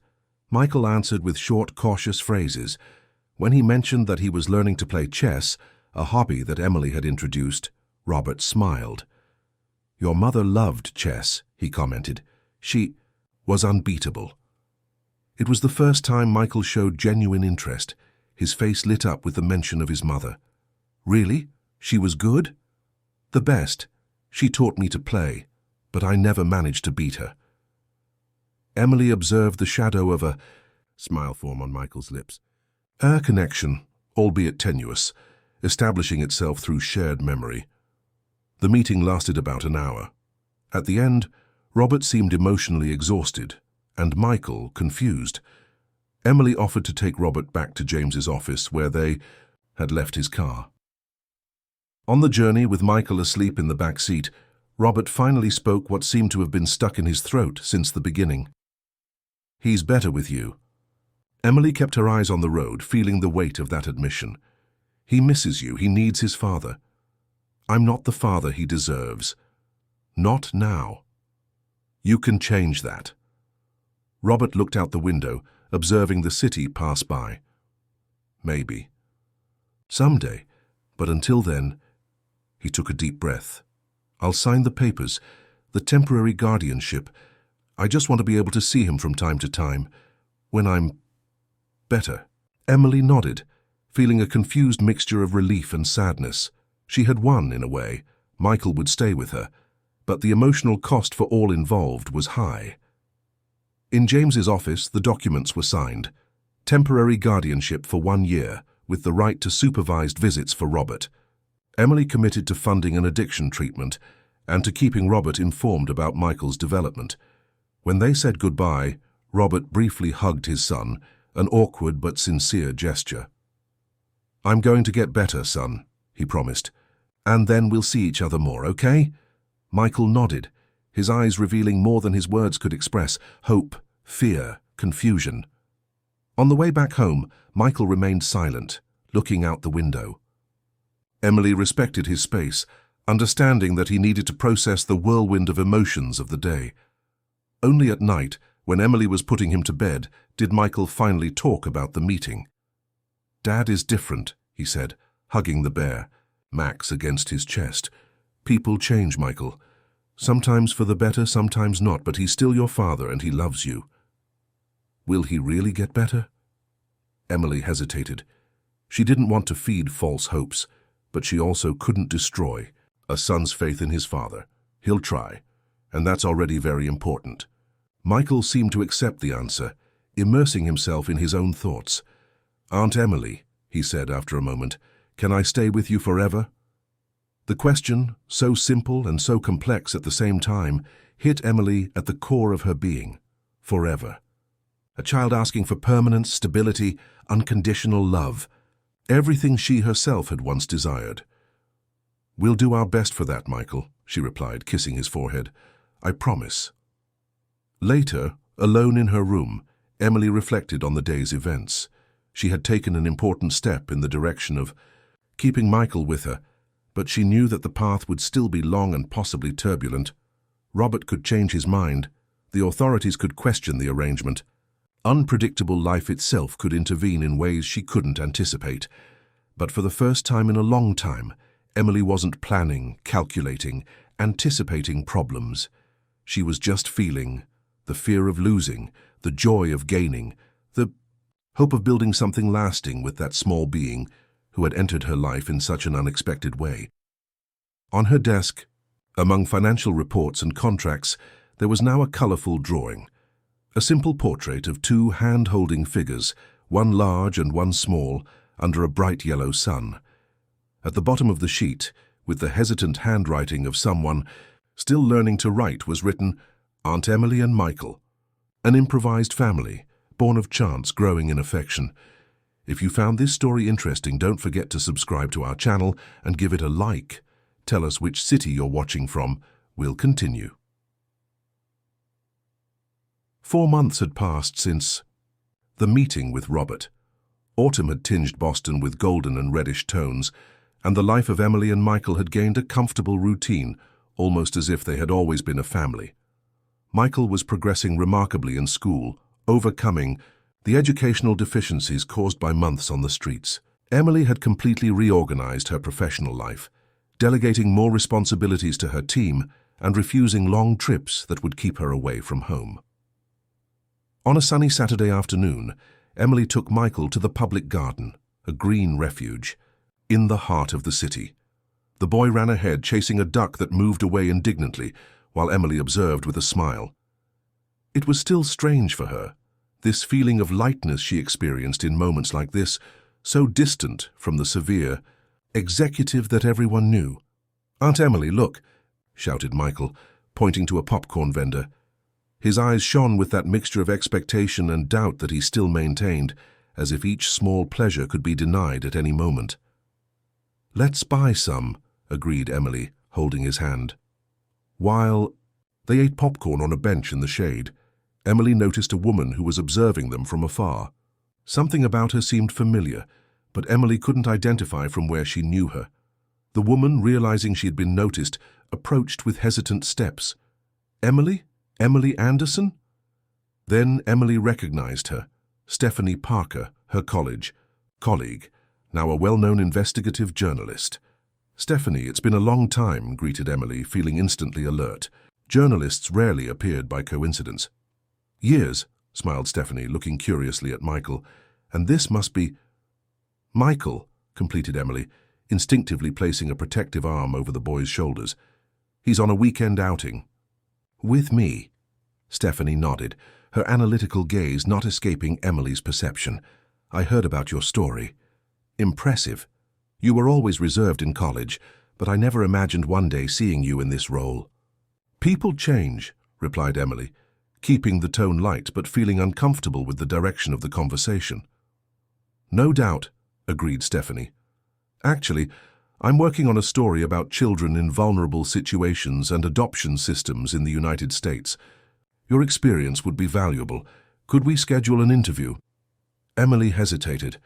Michael answered with short, cautious phrases. When he mentioned that he was learning to play chess, a hobby that Emily had introduced, Robert smiled. Your mother loved chess, he commented. She was unbeatable. It was the first time Michael showed genuine interest. His face lit up with the mention of his mother. Really? She was good? The best. She taught me to play, but I never managed to beat her. Emily observed the shadow of a smile form on Michael's lips. A connection, albeit tenuous, establishing itself through shared memory. The meeting lasted about an hour. At the end, Robert seemed emotionally exhausted, and Michael confused. Emily offered to take Robert back to James's office, where they had left his car. On the journey, with Michael asleep in the back seat, Robert finally spoke what seemed to have been stuck in his throat since the beginning. "He's better with you." Emily kept her eyes on the road, feeling the weight of that admission. "He misses you. He needs his father." "I'm not the father he deserves. Not now." "You can change that." Robert looked out the window, observing the city pass by. "Maybe. Someday. But until then," he took a deep breath. "I'll sign the papers, the temporary guardianship. I just want to be able to see him from time to time, when I'm better." Emily nodded, feeling a confused mixture of relief and sadness. She had won, in a way. Michael would stay with her, but the emotional cost for all involved was high. In James's office, the documents were signed. Temporary guardianship for 1 year, with the right to supervised visits for Robert. Emily committed to funding an addiction treatment and to keeping Robert informed about Michael's development. When they said goodbye, Robert briefly hugged his son, an awkward but sincere gesture. "I'm going to get better, son," he promised. "And then we'll see each other more, okay?" Michael nodded, his eyes revealing more than his words could express: hope, fear, confusion. On the way back home, Michael remained silent, looking out the window. Emily respected his space, understanding that he needed to process the whirlwind of emotions of the day. Only at night, when Emily was putting him to bed, did Michael finally talk about the meeting. "Dad is different," he said, hugging the bear, Max against his chest. "People change, Michael. Sometimes for the better, sometimes not, but he's still your father and he loves you." "Will he really get better?" Emily hesitated. She didn't want to feed false hopes, but she also couldn't destroy a son's faith in his father. "He'll try, and that's already very important." Michael seemed to accept the answer, immersing himself in his own thoughts. "Aunt Emily," he said after a moment, "can I stay with you forever?" The question, so simple and so complex at the same time, hit Emily at the core of her being. Forever. A child asking for permanence, stability, unconditional love. Everything she herself had once desired. "We'll do our best for that, Michael," she replied, kissing his forehead. "I promise." Later, alone in her room, Emily reflected on the day's events. She had taken an important step in the direction of keeping Michael with her, but she knew that the path would still be long and possibly turbulent. Robert could change his mind. The authorities could question the arrangement. Unpredictable life itself could intervene in ways she couldn't anticipate. But for the first time in a long time, Emily wasn't planning, calculating, anticipating problems. She was just feeling the fear of losing, the joy of gaining, the hope of building something lasting with that small being who had entered her life in such an unexpected way. On her desk, among financial reports and contracts, there was now a colorful drawing. A simple portrait of 2 hand-holding figures, one large and one small, under a bright yellow sun. At the bottom of the sheet, with the hesitant handwriting of someone still learning to write, was written, "Aunt Emily and Michael." An improvised family, born of chance, growing in affection. If you found this story interesting, don't forget to subscribe to our channel and give it a like. Tell us which city you're watching from. We'll continue. 4 months had passed since the meeting with Robert. Autumn had tinged Boston with golden and reddish tones, and the life of Emily and Michael had gained a comfortable routine, almost as if they had always been a family. Michael was progressing remarkably in school, overcoming the educational deficiencies caused by months on the streets. Emily had completely reorganized her professional life, delegating more responsibilities to her team and refusing long trips that would keep her away from home. On a sunny Saturday afternoon, Emily took Michael to the public garden, a green refuge, in the heart of the city. The boy ran ahead, chasing a duck that moved away indignantly, while Emily observed with a smile. It was still strange for her, this feeling of lightness she experienced in moments like this, so distant from the severe executive that everyone knew. "Aunt Emily, look," shouted Michael, pointing to a popcorn vendor. His eyes shone with that mixture of expectation and doubt that he still maintained, as if each small pleasure could be denied at any moment. "Let's buy some," agreed Emily, holding his hand. While they ate popcorn on a bench in the shade, Emily noticed a woman who was observing them from afar. Something about her seemed familiar, but Emily couldn't identify from where she knew her. The woman, realizing she had been noticed, approached with hesitant steps. Emily? Emily Anderson? Then Emily recognized her. Stephanie Parker, her colleague, now a well-known investigative journalist. Stephanie, it's been a long time, greeted Emily, feeling instantly alert. Journalists rarely appeared by coincidence. Years, smiled Stephanie, looking curiously at Michael. And this must be... Michael, completed Emily, instinctively placing a protective arm over the boy's shoulders. He's on a weekend outing. With me? Stephanie nodded, her analytical gaze not escaping Emily's perception. I heard about your story. Impressive. You were always reserved in college, but I never imagined one day seeing you in this role. People change, replied Emily, keeping the tone light but feeling uncomfortable with the direction of the conversation. No doubt, agreed Stephanie. Actually, I'm working on a story about children in vulnerable situations and adoption systems in the United States. Your experience would be valuable. Could we schedule an interview? Emily hesitated.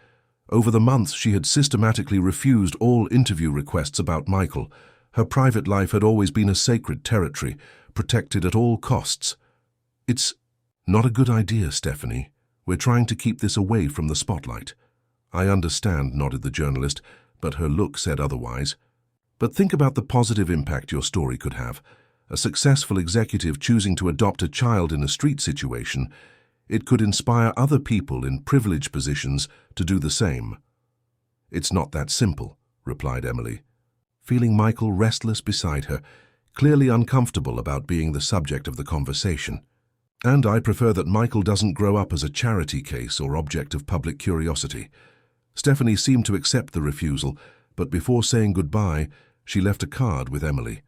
Over the months, she had systematically refused all interview requests about Michael. Her private life had always been a sacred territory, protected at all costs. It's not a good idea, Stephanie. We're trying to keep this away from the spotlight. I understand, nodded the journalist, but her look said otherwise. But think about the positive impact your story could have. A successful executive choosing to adopt a child in a street situation, it could inspire other people in privileged positions to do the same. It's not that simple, replied Emily, feeling Michael restless beside her, clearly uncomfortable about being the subject of the conversation. And I prefer that Michael doesn't grow up as a charity case or object of public curiosity. Stephanie seemed to accept the refusal, but before saying goodbye, she left a card with Emily.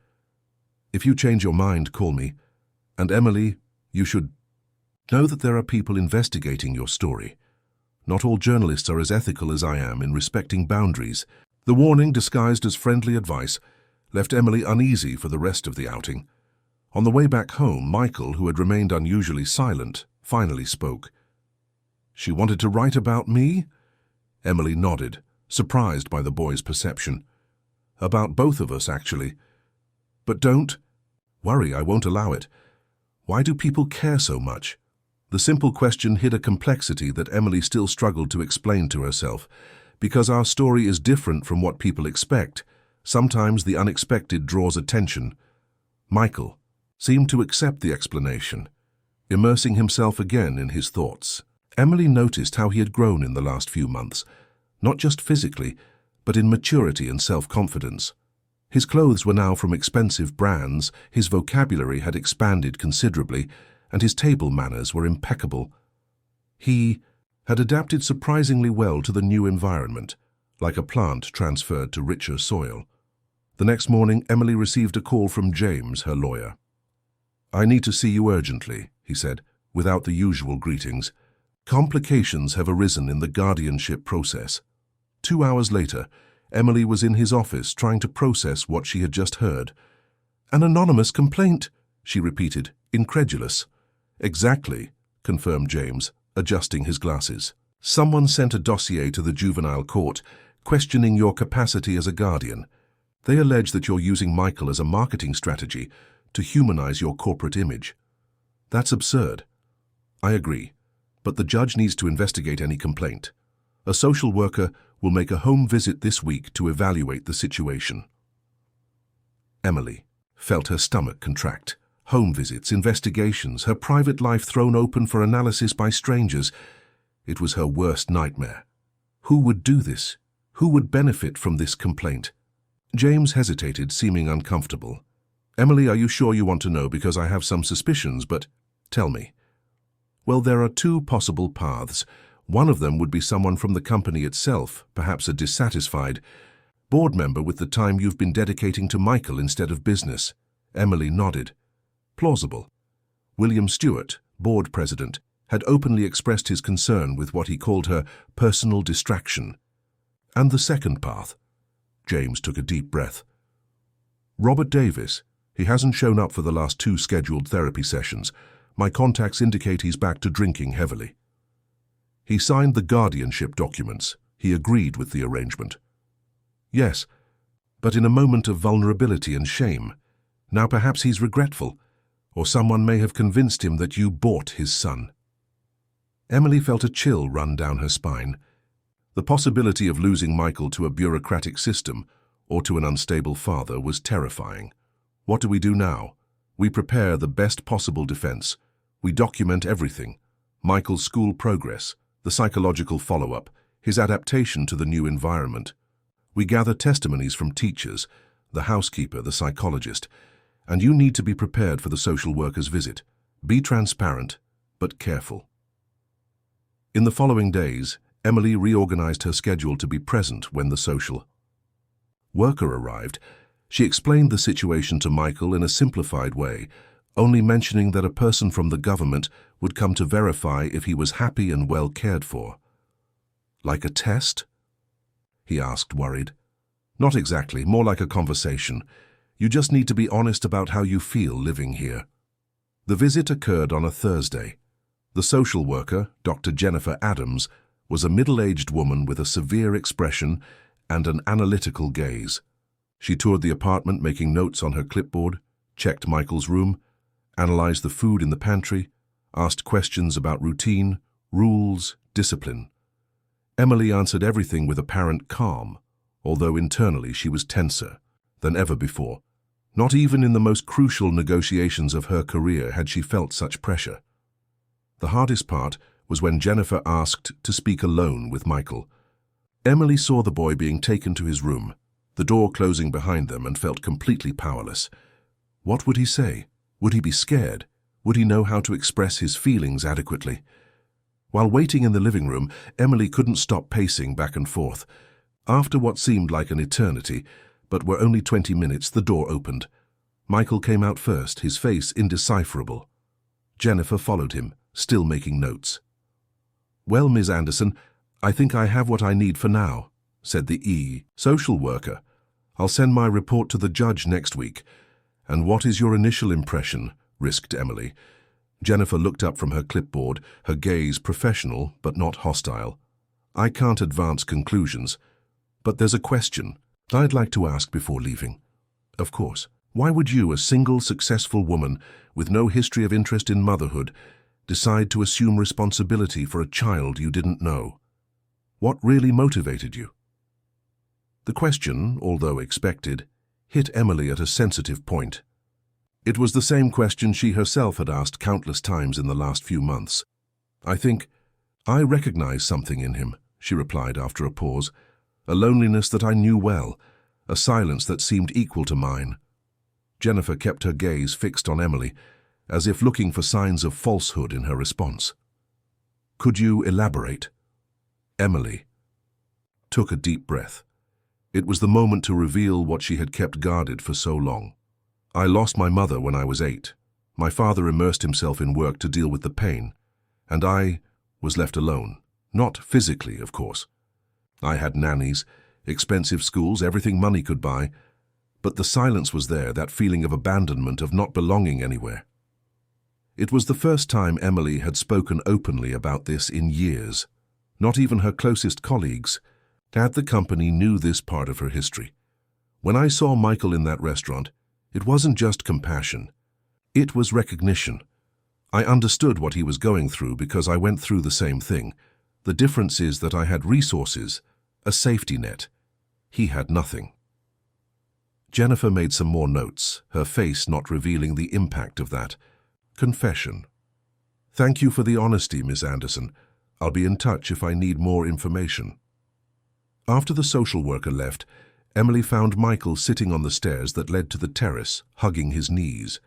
If you change your mind, call me. And Emily, you should know that there are people investigating your story. Not all journalists are as ethical as I am in respecting boundaries. The warning, disguised as friendly advice, left Emily uneasy for the rest of the outing. On the way back home, Michael, who had remained unusually silent, finally spoke. She wanted to write about me? Emily nodded, surprised by the boy's perception. About both of us, actually. But don't worry, I won't allow it. Why do people care so much? The simple question hid a complexity that Emily still struggled to explain to herself. Because our story is different from what people expect, sometimes the unexpected draws attention. Michael seemed to accept the explanation, immersing himself again in his thoughts. Emily noticed how he had grown in the last few months, not just physically, but in maturity and self-confidence. His clothes were now from expensive brands, his vocabulary had expanded considerably, and his table manners were impeccable. He had adapted surprisingly well to the new environment, like a plant transferred to richer soil. The next morning, Emily received a call from James, her lawyer. I need to see you urgently, he said, without the usual greetings. Complications have arisen in the guardianship process. 2 hours later, Emily was in his office trying to process what she had just heard. An anonymous complaint, she repeated, incredulous. Exactly, confirmed James, adjusting his glasses. Someone sent a dossier to the juvenile court, questioning your capacity as a guardian. They allege that you're using Michael as a marketing strategy to humanize your corporate image. That's absurd. I agree, but the judge needs to investigate any complaint. A social worker will make a home visit this week to evaluate the situation. Emily felt her stomach contract. Home visits, investigations, her private life thrown open for analysis by strangers. It was her worst nightmare. Who would do this? Who would benefit from this complaint? James hesitated, seeming uncomfortable. Emily, are you sure you want to know? Because I have some suspicions, but tell me. Well, there are 2 possible paths. One of them would be someone from the company itself, perhaps a dissatisfied board member with the time you've been dedicating to Michael instead of business. Emily nodded. Plausible. William Stewart, board president, had openly expressed his concern with what he called her personal distraction. And the second path. James took a deep breath. Robert Davis. He hasn't shown up for the last 2 scheduled therapy sessions. My contacts indicate he's back to drinking heavily. He signed the guardianship documents. He agreed with the arrangement. Yes, but in a moment of vulnerability and shame. Now perhaps he's regretful, or someone may have convinced him that you bought his son. Emily felt a chill run down her spine. The possibility of losing Michael to a bureaucratic system or to an unstable father was terrifying. What do we do now? We prepare the best possible defense. We document everything. Michael's school progress, the psychological follow-up, his adaptation to the new environment. We gather testimonies from teachers, the housekeeper, the psychologist, and you need to be prepared for the social worker's visit. Be transparent, but careful. In the following days, Emily reorganized her schedule to be present when the social worker arrived. She explained the situation to Michael in a simplified way, only mentioning that a person from the government would come to verify if he was happy and well cared for. Like a test? He asked, worried. Not exactly, more like a conversation. You just need to be honest about how you feel living here. The visit occurred on a Thursday. The social worker, Dr. Jennifer Adams, was a middle-aged woman with a severe expression and an analytical gaze. She toured the apartment, making notes on her clipboard, checked Michael's room, analyzed the food in the pantry, asked questions about routine, rules, discipline. Emily answered everything with apparent calm, although internally she was tenser than ever before. Not even in the most crucial negotiations of her career had she felt such pressure. The hardest part was when Jennifer asked to speak alone with Michael. Emily saw the boy being taken to his room, the door closing behind them, and felt completely powerless. What would he say? Would he be scared? Would he know how to express his feelings adequately? While waiting in the living room, Emily couldn't stop pacing back and forth. After what seemed like an eternity, but were only 20 minutes, the door opened. Michael came out first, his face indecipherable. Jennifer followed him, still making notes. "Well, Ms. Anderson, I think I have what I need for now," said the social worker. "I'll send my report to the judge next week." "And what is your initial impression?" risked Emily. Jennifer looked up from her clipboard, her gaze professional but not hostile. "I can't advance conclusions, but there's a question I'd like to ask before leaving." "Of course. Why would you, a single, successful woman with no history of interest in motherhood, decide to assume responsibility for a child you didn't know? What really motivated you?" The question, although expected, hit Emily at a sensitive point. It was the same question she herself had asked countless times in the last few months. I recognize something in him," she replied after a pause. "A loneliness that I knew well, a silence that seemed equal to mine." Jennifer kept her gaze fixed on Emily, as if looking for signs of falsehood in her response. "Could you elaborate?" Emily took a deep breath. It was the moment to reveal what she had kept guarded for so long. "I lost my mother when I was 8. My father immersed himself in work to deal with the pain, and I was left alone. Not physically, of course. I had nannies, expensive schools, everything money could buy, but the silence was there, that feeling of abandonment, of not belonging anywhere." It was the first time Emily had spoken openly about this in years. Not even her closest colleagues at the company knew this part of her history. "When I saw Michael in that restaurant, it wasn't just compassion. It was recognition. I understood what he was going through because I went through the same thing. The difference is that I had resources, a safety net. He had nothing." Jennifer made some more notes, her face not revealing the impact of that confession. "Thank you for the honesty, Miss Anderson. I'll be in touch if I need more information." After the social worker left, Emily found Michael sitting on the stairs that led to the terrace, hugging his knees.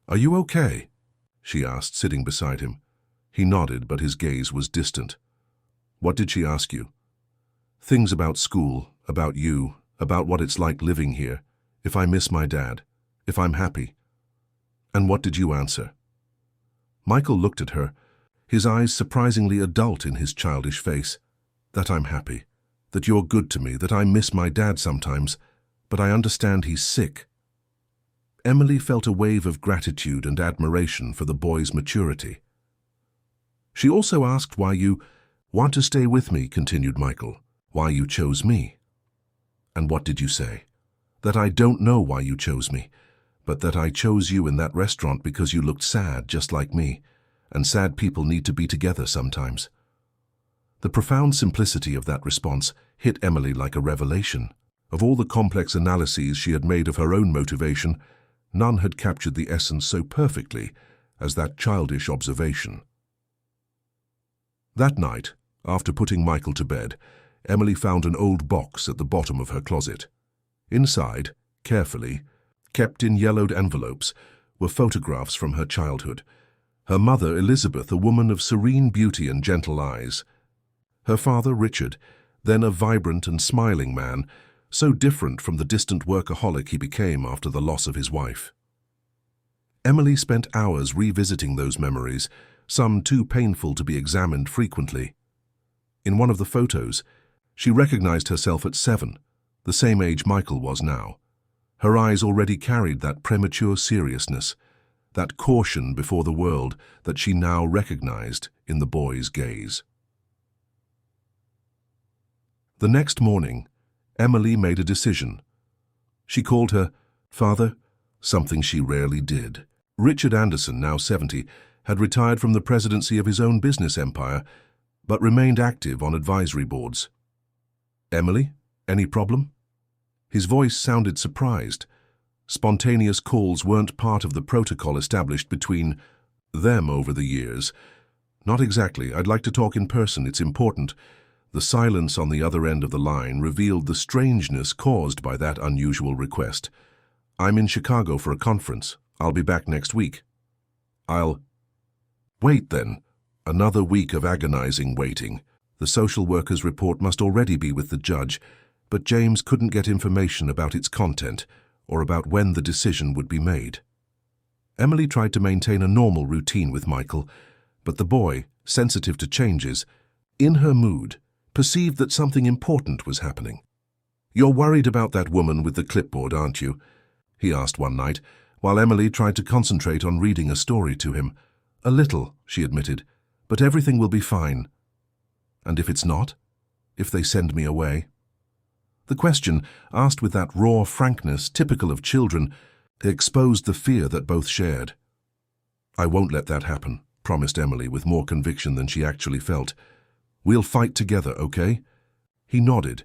"Are you okay?" she asked, sitting beside him. He nodded, but his gaze was distant. "What did she ask you?" "Things about school, about you, about what it's like living here, if I miss my dad, if I'm happy." "And what did you answer?" Michael looked at her, his eyes surprisingly adult in his childish face. "That I'm happy, that you're good to me, that I miss my dad sometimes, but I understand he's sick." Emily felt a wave of gratitude and admiration for the boy's maturity. She also asked why you want to stay with me, continued Michael, why you chose me. And what did you say? That I don't know why you chose me, but that I chose you in that restaurant because you looked sad just like me, and sad people need to be together sometimes. The profound simplicity of that response hit Emily like a revelation. Of all the complex analyses she had made of her own motivation, none had captured the essence so perfectly as that childish observation. That night, after putting Michael to bed, Emily found an old box at the bottom of her closet. Inside, carefully, kept in yellowed envelopes, were photographs from her childhood. Her mother, Elizabeth, a woman of serene beauty and gentle eyes. Her father, Richard, then a vibrant and smiling man, so different from the distant workaholic he became after the loss of his wife. Emily spent hours revisiting those memories, some too painful to be examined frequently. In one of the photos, she recognized herself at 7, the same age Michael was now. Her eyes already carried that premature seriousness, that caution before the world that she now recognized in the boy's gaze. The next morning, Emily made a decision. She called her father, something she rarely did. Richard Anderson, now 70, had retired from the presidency of his own business empire, but remained active on advisory boards. Emily, any problem? His voice sounded surprised. Spontaneous calls weren't part of the protocol established between them over the years. Not exactly. I'd like to talk in person. It's important. The silence on the other end of the line revealed the strangeness caused by that unusual request. I'm in Chicago for a conference. I'll be back next week. Wait then. Another week of agonizing waiting. The social worker's report must already be with the judge, but James couldn't get information about its content or about when the decision would be made. Emily tried to maintain a normal routine with Michael, but the boy, sensitive to changes, in her mood, perceived that something important was happening. "You're worried about that woman with the clipboard, aren't you?" he asked one night, while Emily tried to concentrate on reading a story to him. "A little," she admitted, "but everything will be fine." "And if it's not? If they send me away?" The question, asked with that raw frankness typical of children, exposed the fear that both shared. "I won't let that happen," promised Emily with more conviction than she actually felt. "We'll fight together, okay?" He nodded,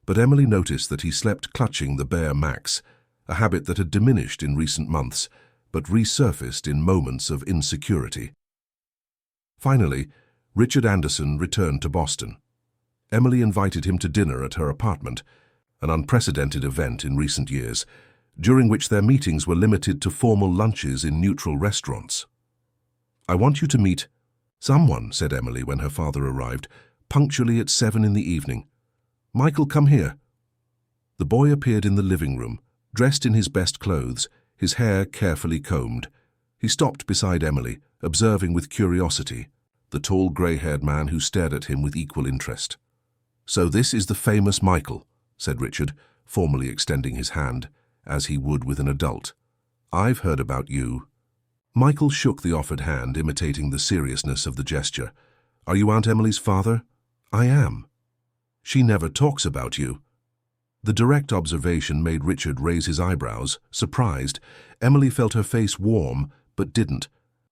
but Emily noticed that he slept clutching the bare Max, a habit that had diminished in recent months, but resurfaced in moments of insecurity. Finally, Richard Anderson returned to Boston. Emily invited him to dinner at her apartment, an unprecedented event in recent years, during which their meetings were limited to formal lunches in neutral restaurants. "I want you to meet someone," said Emily when her father arrived, punctually at 7 in the evening. "Michael, come here." The boy appeared in the living room, dressed in his best clothes, his hair carefully combed. He stopped beside Emily, observing with curiosity the tall grey-haired man who stared at him with equal interest. "So this is the famous Michael," said Richard, formally extending his hand, as he would with an adult. "I've heard about you." Michael shook the offered hand, imitating the seriousness of the gesture. "Are you Aunt Emily's father?" "I am." "She never talks about you." The direct observation made Richard raise his eyebrows, surprised. Emily felt her face warm, but didn't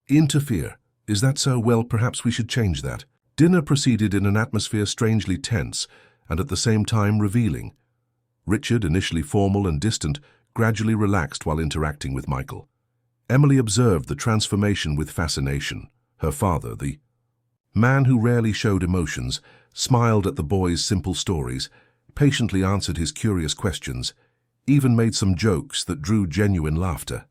interfere. "Is that so? Well, perhaps we should change that." Dinner proceeded in an atmosphere strangely tense and at the same time revealing. Richard, initially formal and distant, gradually relaxed while interacting with Michael. Emily observed the transformation with fascination. Her father, the man who rarely showed emotions, smiled at the boy's simple stories, patiently answered his curious questions, even made some jokes that drew genuine laughter.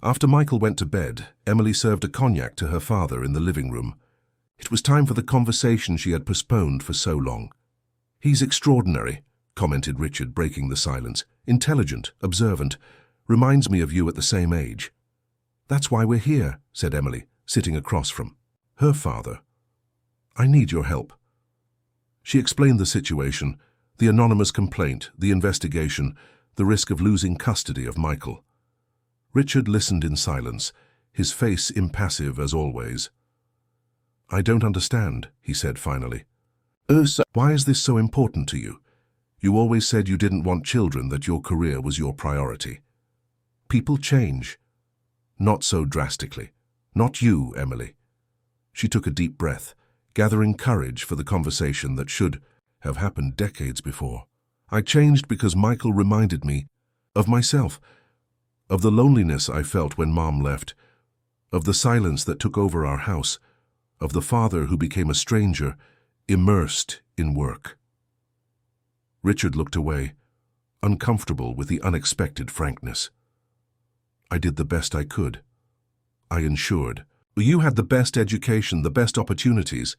After Michael went to bed, Emily served a cognac to her father in the living room. It was time for the conversation she had postponed for so long. "He's extraordinary," commented Richard, breaking the silence. "Intelligent, observant, reminds me of you at the same age." "That's why we're here," said Emily, sitting across from her father. "I need your help." She explained the situation, the anonymous complaint, the investigation, the risk of losing custody of Michael. Richard listened in silence, his face impassive as always. "I don't understand," he said finally. "Sir, why is this so important to you? You always said you didn't want children, that your career was your priority." "People change. Not so drastically. Not you, Emily." She took a deep breath, gathering courage for the conversation that should have happened decades before. "I changed because Michael reminded me of myself, of the loneliness I felt when Mom left, of the silence that took over our house, of the father who became a stranger, immersed in work." Richard looked away, uncomfortable with the unexpected frankness. "I did the best I could. I ensured. You had the best education, the best opportunities.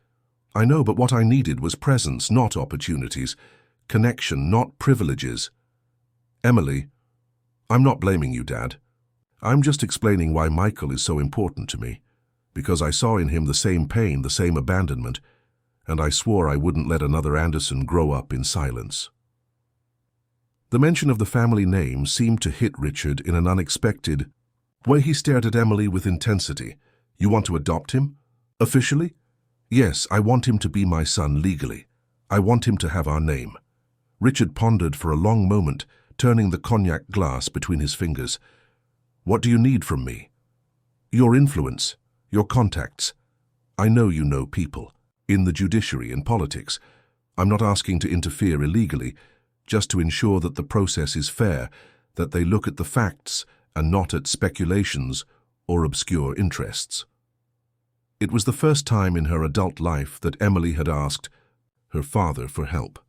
I know, but what I needed was presence, not opportunities. Connection, not privileges. Emily, I'm not blaming you, Dad. I'm just explaining why Michael is so important to me. Because I saw in him the same pain, the same abandonment, and I swore I wouldn't let another Anderson grow up in silence." The mention of the family name seemed to hit Richard in an unexpected way. He stared at Emily with intensity. "You want to adopt him? Officially?" "Yes, I want him to be my son legally. I want him to have our name." Richard pondered for a long moment, turning the cognac glass between his fingers. "What do you need from me?" "Your influence, your contacts. I know you know people, in the judiciary and politics. I'm not asking to interfere illegally, just to ensure that the process is fair, that they look at the facts and not at speculations or obscure interests." It was the first time in her adult life that Emily had asked her father for help.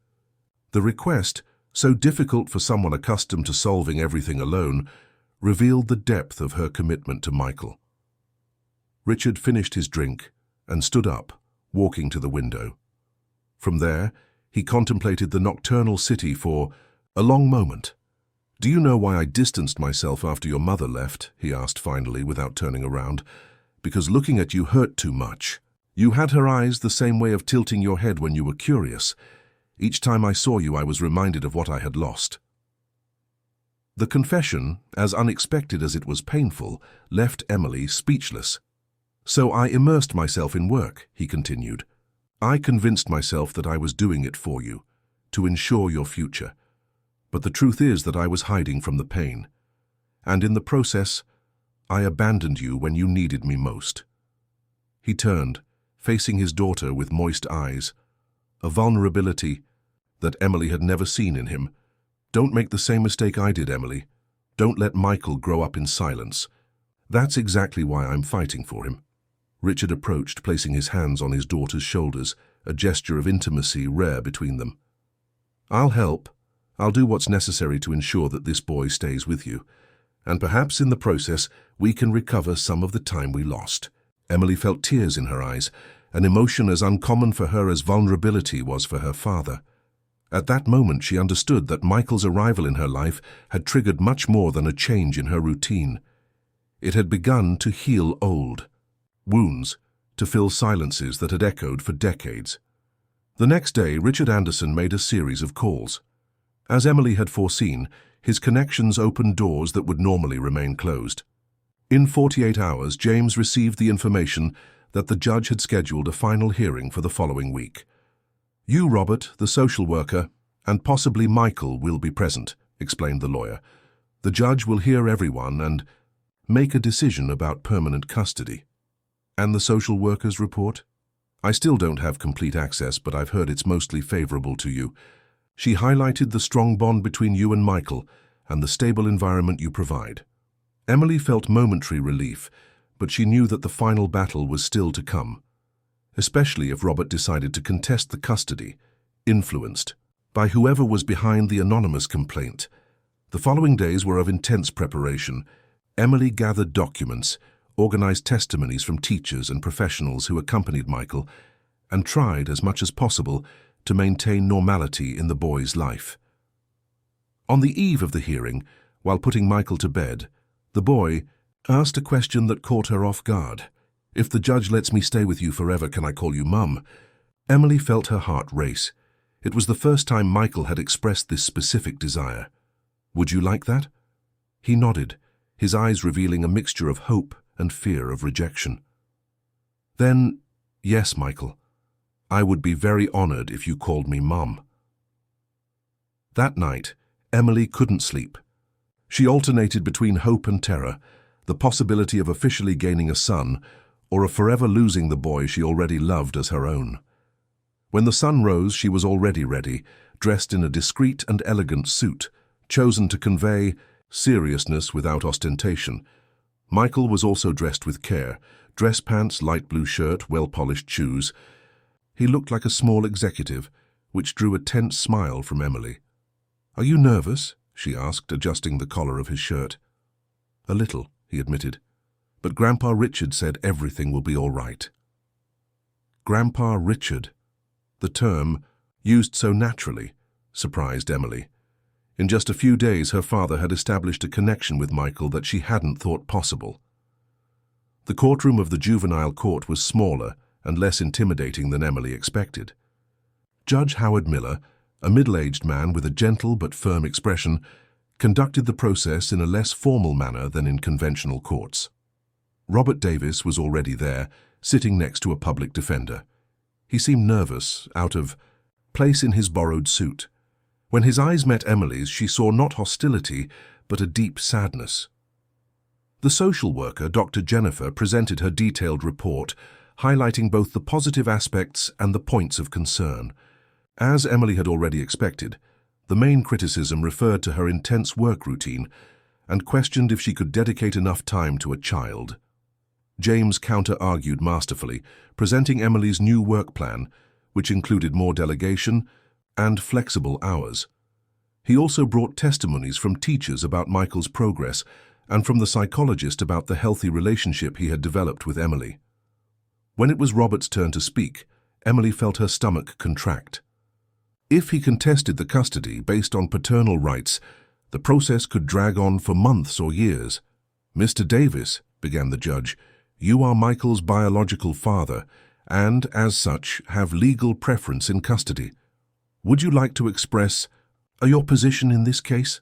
The request, so difficult for someone accustomed to solving everything alone, revealed the depth of her commitment to Michael. Richard finished his drink and stood up, walking to the window. From there, he contemplated the nocturnal city for a long moment. "Do you know why I distanced myself after your mother left?" he asked finally, without turning around. "Because looking at you hurt too much. You had her eyes, the same way of tilting your head when you were curious. Each time I saw you, I was reminded of what I had lost." The confession, as unexpected as it was painful, left Emily speechless. "So I immersed myself in work," he continued. "I convinced myself that I was doing it for you, to ensure your future. But the truth is that I was hiding from the pain. And in the process, I abandoned you when you needed me most." He turned, facing his daughter with moist eyes, a vulnerability that Emily had never seen in him. "Don't make the same mistake I did, Emily. Don't let Michael grow up in silence. That's exactly why I'm fighting for him." Richard approached, placing his hands on his daughter's shoulders, a gesture of intimacy rare between them. "I'll help. I'll do what's necessary to ensure that this boy stays with you. And perhaps in the process, we can recover some of the time we lost." Emily felt tears in her eyes, an emotion as uncommon for her as vulnerability was for her father. At that moment, she understood that Michael's arrival in her life had triggered much more than a change in her routine. It had begun to heal old wounds, to fill silences that had echoed for decades. The next day, Richard Anderson made a series of calls. As Emily had foreseen, his connections opened doors that would normally remain closed. In 48 hours, James received the information that the judge had scheduled a final hearing for the following week. "You, Robert, the social worker, and possibly Michael will be present," explained the lawyer. "The judge will hear everyone and make a decision about permanent custody." "And the social worker's report?" "I still don't have complete access, but I've heard it's mostly favorable to you. She highlighted the strong bond between you and Michael and the stable environment you provide." Emily felt momentary relief, but she knew that the final battle was still to come, especially if Robert decided to contest the custody, influenced by whoever was behind the anonymous complaint. The following days were of intense preparation. Emily gathered documents, organized testimonies from teachers and professionals who accompanied Michael, and tried, as much as possible, to maintain normality in the boy's life. On the eve of the hearing, while putting Michael to bed, the boy asked a question that caught her off guard. "If the judge lets me stay with you forever, can I call you Mum?" Emily felt her heart race. It was the first time Michael had expressed this specific desire. "Would you like that?" He nodded, his eyes revealing a mixture of hope and fear of rejection. "Then, yes, Michael, I would be very honored if you called me Mum." That night, Emily couldn't sleep. She alternated between hope and terror, the possibility of officially gaining a son, or of forever losing the boy she already loved as her own. When the sun rose, she was already ready, dressed in a discreet and elegant suit, chosen to convey seriousness without ostentation. Michael was also dressed with care, dress pants, light blue shirt, well-polished shoes. He looked like a small executive, which drew a tense smile from Emily. "Are you nervous?" she asked, adjusting the collar of his shirt. "A little," he admitted, "but Grandpa Richard said everything will be all right." Grandpa Richard. The term, used so naturally, surprised Emily. In just a few days, her father had established a connection with Michael that she hadn't thought possible. The courtroom of the juvenile court was smaller and less intimidating than Emily expected. Judge Howard Miller, a middle-aged man with a gentle but firm expression, conducted the process in a less formal manner than in conventional courts. Robert Davis was already there, sitting next to a public defender. He seemed nervous, out of place in his borrowed suit. When his eyes met Emily's, she saw not hostility, but a deep sadness. The social worker, Dr. Jennifer, presented her detailed report, highlighting both the positive aspects and the points of concern. As Emily had already expected, the main criticism referred to her intense work routine and questioned if she could dedicate enough time to a child. James counter-argued masterfully, presenting Emily's new work plan, which included more delegation and flexible hours. He also brought testimonies from teachers about Michael's progress and from the psychologist about the healthy relationship he had developed with Emily. When it was Robert's turn to speak, Emily felt her stomach contract. If he contested the custody based on paternal rights, the process could drag on for months or years. "Mr. Davis," began the judge, "you are Michael's biological father and, as such, have legal preference in custody. Would you like to express your position in this case?"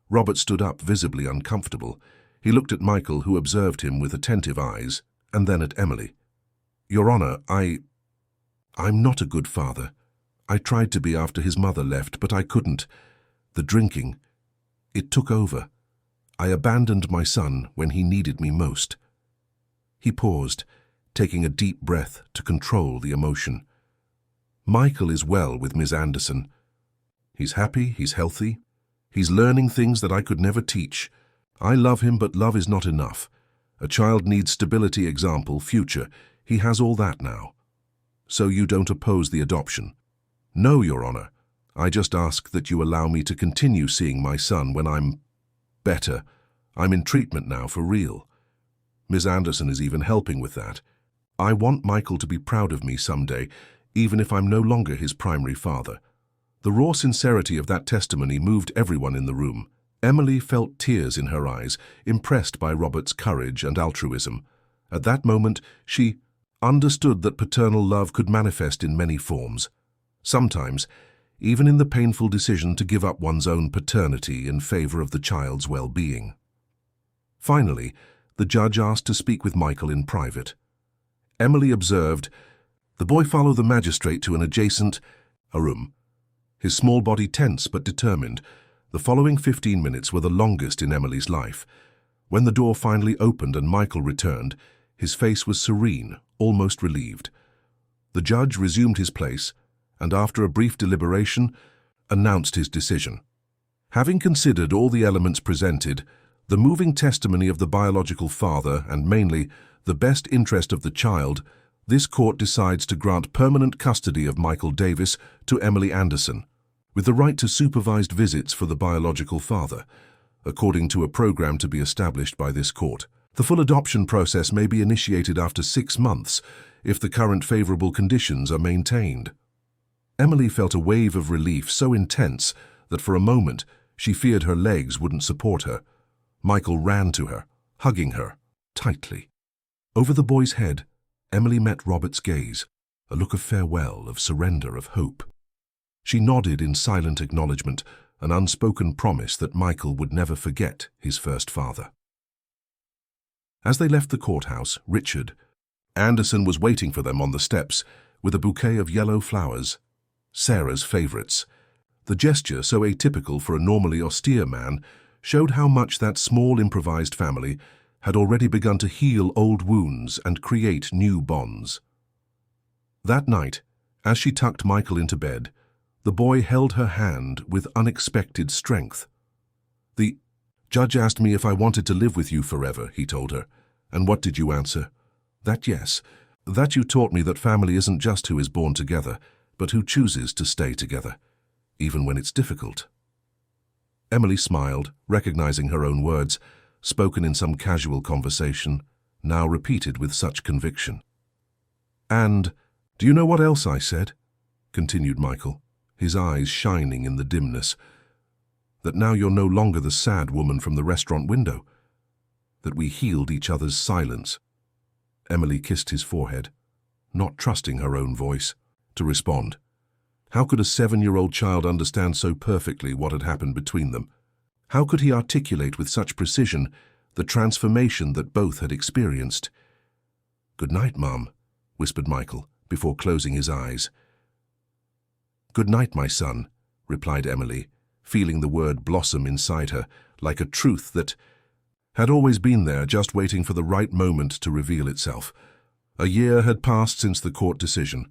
Robert stood up, visibly uncomfortable. He looked at Michael, who observed him with attentive eyes, and then at Emily. "Your Honor, I'm not a good father. I tried to be after his mother left, but I couldn't. The drinking, it took over. I abandoned my son when he needed me most." He paused, taking a deep breath to control the emotion. "Michael is well with Ms. Anderson. He's happy, he's healthy. He's learning things that I could never teach. I love him, but love is not enough. A child needs stability, example, future. He has all that now. So you don't oppose the adoption?" "No, Your Honor. I just ask that you allow me to continue seeing my son when I'm better. I'm in treatment now for real. Ms. Anderson is even helping with that. I want Michael to be proud of me someday, even if I'm no longer his primary father." The raw sincerity of that testimony moved everyone in the room. Emily felt tears in her eyes, impressed by Robert's courage and altruism. At that moment, she understood that paternal love could manifest in many forms. Sometimes, even in the painful decision to give up one's own paternity in favor of the child's well-being. Finally, the judge asked to speak with Michael in private. Emily observed, the boy followed the magistrate to an adjacent room. His small body tense but determined. The following 15 minutes were the longest in Emily's life. When the door finally opened and Michael returned, his face was serene, almost relieved. The judge resumed his place, and after a brief deliberation, announced his decision. Having considered all the elements presented, the moving testimony of the biological father and mainly the best interest of the child, this court decides to grant permanent custody of Michael Davis to Emily Anderson, with the right to supervised visits for the biological father, according to a program to be established by this court. The full adoption process may be initiated after 6 months if the current favorable conditions are maintained. Emily felt a wave of relief so intense that for a moment she feared her legs wouldn't support her. Michael ran to her, hugging her tightly. Over the boy's head, Emily met Robert's gaze, a look of farewell, of surrender, of hope. She nodded in silent acknowledgement, an unspoken promise that Michael would never forget his first father. As they left the courthouse, Richard Anderson was waiting for them on the steps with a bouquet of yellow flowers, Sarah's favorites. The gesture, so atypical for a normally austere man, showed how much that small improvised family had already begun to heal old wounds and create new bonds. That night, as she tucked Michael into bed, the boy held her hand with unexpected strength. "The judge asked me if I wanted to live with you forever," he told her. "And what did you answer?" "That yes. That you taught me that family isn't just who is born together, but who chooses to stay together, even when it's difficult." Emily smiled, recognizing her own words, spoken in some casual conversation, now repeated with such conviction. "And do you know what else I said?" continued Michael, his eyes shining in the dimness. "That now you're no longer the sad woman from the restaurant window. That we healed each other's silence." Emily kissed his forehead, not trusting her own voice, to respond. How could a 7-year-old child understand so perfectly what had happened between them? How could he articulate with such precision the transformation that both had experienced? "Good night, Mum," whispered Michael, before closing his eyes. "Good night, my son," replied Emily, feeling the word blossom inside her, like a truth that had always been there, just waiting for the right moment to reveal itself. A year had passed since the court decision.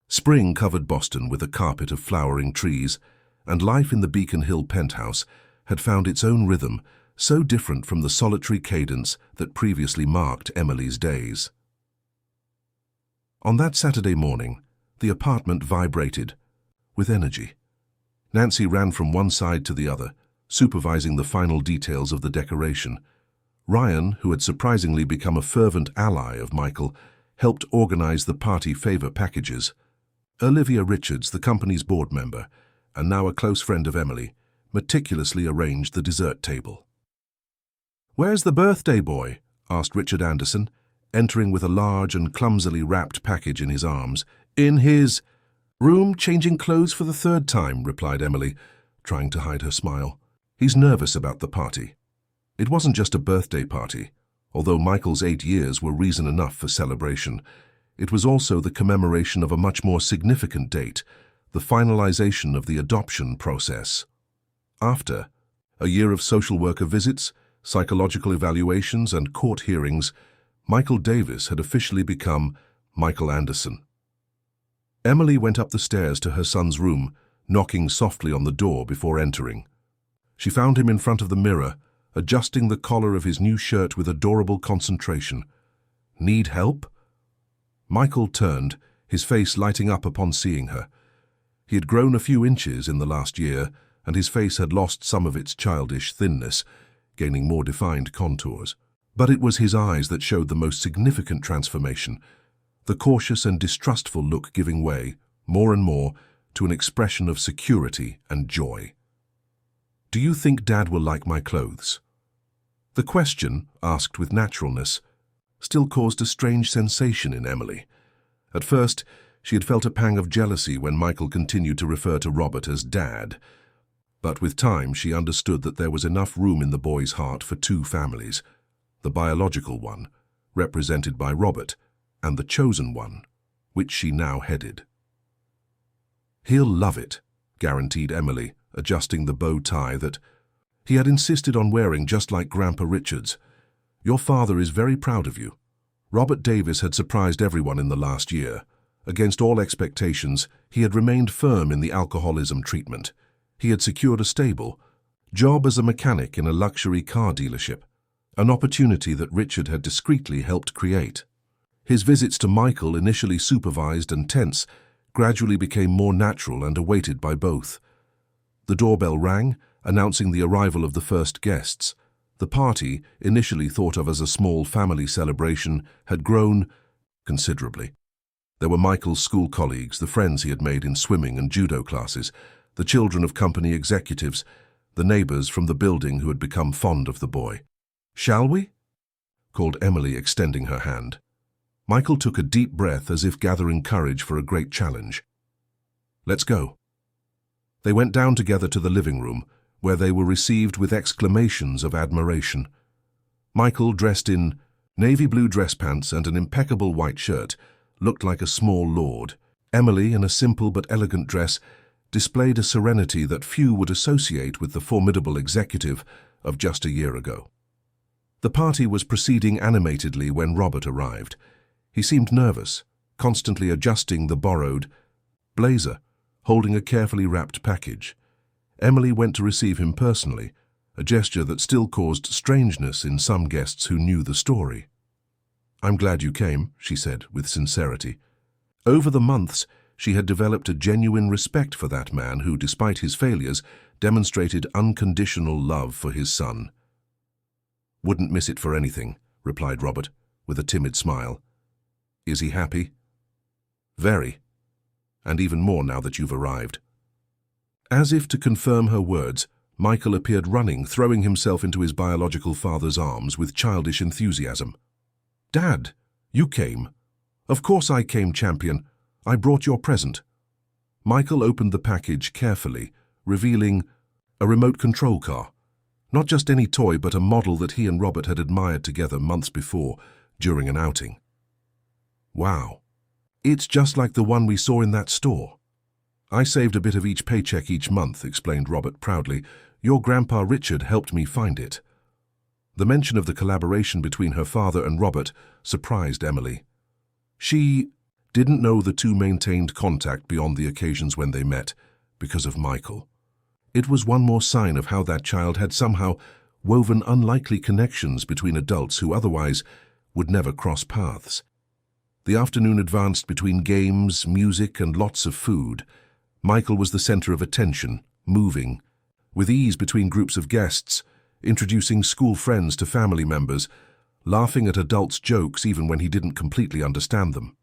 Spring covered Boston with a carpet of flowering trees, and life in the Beacon Hill penthouse had found its own rhythm, so different from the solitary cadence that previously marked Emily's days. On that Saturday morning, the apartment vibrated with energy. Nancy ran from one side to the other, supervising the final details of the decoration. Ryan, who had surprisingly become a fervent ally of Michael, helped organize the party favor packages. Olivia Richards, the company's board member, and now a close friend of Emily, meticulously arranged the dessert table. "Where's the birthday boy?" asked Richard Anderson, entering with a large and clumsily wrapped package in his arms. "In his room, changing clothes for the 3rd time," replied Emily, trying to hide her smile. "He's nervous about the party." It wasn't just a birthday party, although Michael's 8 years were reason enough for celebration. It was also the commemoration of a much more significant date, the finalization of the adoption process. After a year of social worker visits, psychological evaluations, and court hearings, Michael Davis had officially become Michael Anderson. Emily went up the stairs to her son's room, knocking softly on the door before entering. She found him in front of the mirror, adjusting the collar of his new shirt with adorable concentration. "Need help?" Michael turned, his face lighting up upon seeing her. He had grown a few inches in the last year, and his face had lost some of its childish thinness, gaining more defined contours. But it was his eyes that showed the most significant transformation, the cautious and distrustful look giving way, more and more, to an expression of security and joy. "Do you think Dad will like my clothes?" The question, asked with naturalness, still caused a strange sensation in Emily. At first, she had felt a pang of jealousy when Michael continued to refer to Robert as Dad. But with time, she understood that there was enough room in the boy's heart for 2 families, the biological one, represented by Robert, and the chosen one, which she now headed. "He'll love it," guaranteed Emily, adjusting the bow tie that he had insisted on wearing just like Grandpa Richards. "Your father is very proud of you." Robert Davis had surprised everyone in the last year. Against all expectations, he had remained firm in the alcoholism treatment. He had secured a stable job as a mechanic in a luxury car dealership, an opportunity that Richard had discreetly helped create. His visits to Michael, initially supervised and tense, gradually became more natural and awaited by both. The doorbell rang, announcing the arrival of the first guests. The party, initially thought of as a small family celebration, had grown considerably. There were Michael's school colleagues, the friends he had made in swimming and judo classes, the children of company executives, the neighbors from the building who had become fond of the boy. "Shall we?" called Emily, extending her hand. Michael took a deep breath as if gathering courage for a great challenge. "Let's go." They went down together to the living room, where they were received with exclamations of admiration. Michael, dressed in Navy blue dress pants and an impeccable white shirt, looked like a small lord. Emily, in a simple but elegant dress, displayed a serenity that few would associate with the formidable executive of just a year ago. The party was proceeding animatedly when Robert arrived. He seemed nervous, constantly adjusting the borrowed blazer, holding a carefully wrapped package. Emily went to receive him personally, a gesture that still caused strangeness in some guests who knew the story. "I'm glad you came," she said with sincerity. Over the months, she had developed a genuine respect for that man who, despite his failures, demonstrated unconditional love for his son. "Wouldn't miss it for anything," replied Robert, with a timid smile. "Is he happy?" "Very. And even more now that you've arrived." As if to confirm her words, Michael appeared running, throwing himself into his biological father's arms with childish enthusiasm. "Dad, you came." "Of course I came, champion. I brought your present." Michael opened the package carefully, revealing a remote control car. Not just any toy, but a model that he and Robert had admired together months before, during an outing. "Wow. It's just like the one we saw in that store." "I saved a bit of each paycheck each month," explained Robert proudly. "Your grandpa Richard helped me find it." The mention of the collaboration between her father and Robert surprised Emily. She didn't know the two maintained contact beyond the occasions when they met, because of Michael. It was one more sign of how that child had somehow woven unlikely connections between adults who otherwise would never cross paths. The afternoon advanced between games, music, and lots of food. Michael was the center of attention, moving with ease between groups of guests, introducing school friends to family members, laughing at adults' jokes even when he didn't completely understand them.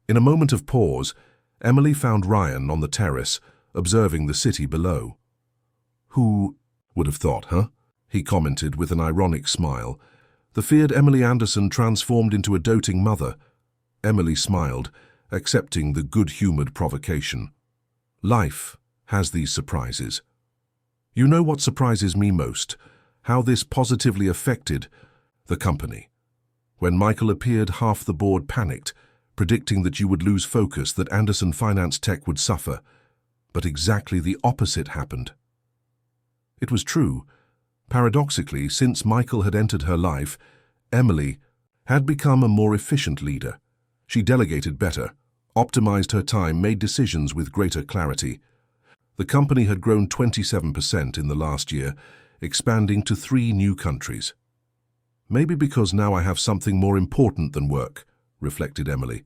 In a moment of pause, Emily found Ryan on the terrace, observing the city below. "Who would have thought, huh?" he commented with an ironic smile. The feared Emily Anderson transformed into a doting mother. Emily smiled, accepting the good-humored provocation. "Life has these surprises." "You know what surprises me most? How this positively affected the company. When Michael appeared, half the board panicked, predicting that you would lose focus, that Anderson Finance Tech would suffer. But exactly the opposite happened." It was true. Paradoxically, since Michael had entered her life, Emily had become a more efficient leader. She delegated better, optimized her time, made decisions with greater clarity. The company had grown 27% in the last year, expanding to 3 new countries. "Maybe because now I have something more important than work," reflected Emily.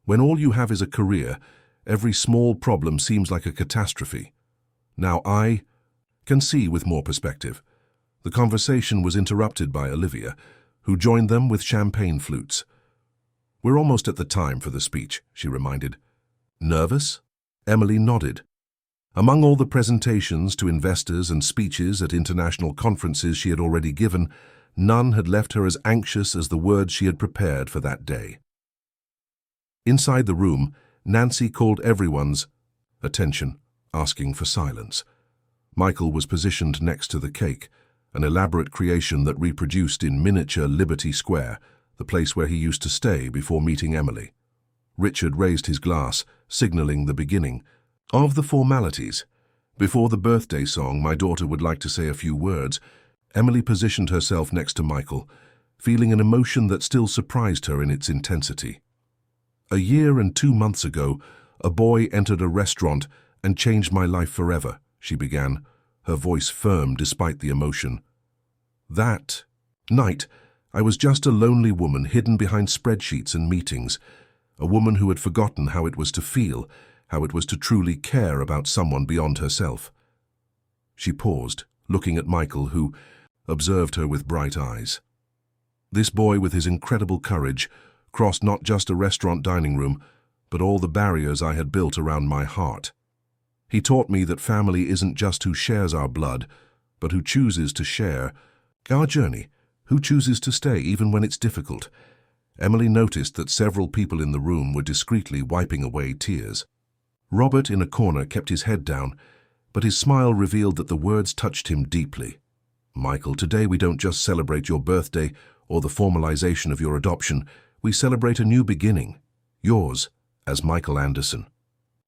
"When all you have is a career, every small problem seems like a catastrophe. Now I can see with more perspective." The conversation was interrupted by Olivia, who joined them with champagne flutes. "We're almost at the time for the speech," she reminded. "Nervous?" Emily nodded. Among all the presentations to investors and speeches at international conferences she had already given, none had left her as anxious as the words she had prepared for that day. Inside the room, Nancy called everyone's attention, asking for silence. Michael was positioned next to the cake, an elaborate creation that reproduced in miniature Liberty Square, the place where he used to stay before meeting Emily. Richard raised his glass, signaling the beginning of the formalities. "Before the birthday song, my daughter would like to say a few words." Emily positioned herself next to Michael, feeling an emotion that still surprised her in its intensity. "A year and 2 months ago, a boy entered a restaurant and changed my life forever," she began, her voice firm despite the emotion. "That night, I was just a lonely woman hidden behind spreadsheets and meetings, a woman who had forgotten how it was to feel, how it was to truly care about someone beyond herself." She paused, looking at Michael, who observed her with bright eyes. This boy, with his incredible courage, crossed not just a restaurant dining room, but all the barriers I had built around my heart. He taught me that family isn't just who shares our blood, but who chooses to share our journey, who chooses to stay even when it's difficult. Emily noticed that several people in the room were discreetly wiping away tears. Robert, in a corner, kept his head down, but his smile revealed that the words touched him deeply. "Michael, today we don't just celebrate your birthday or the formalization of your adoption, we celebrate a new beginning, yours as Michael Anderson,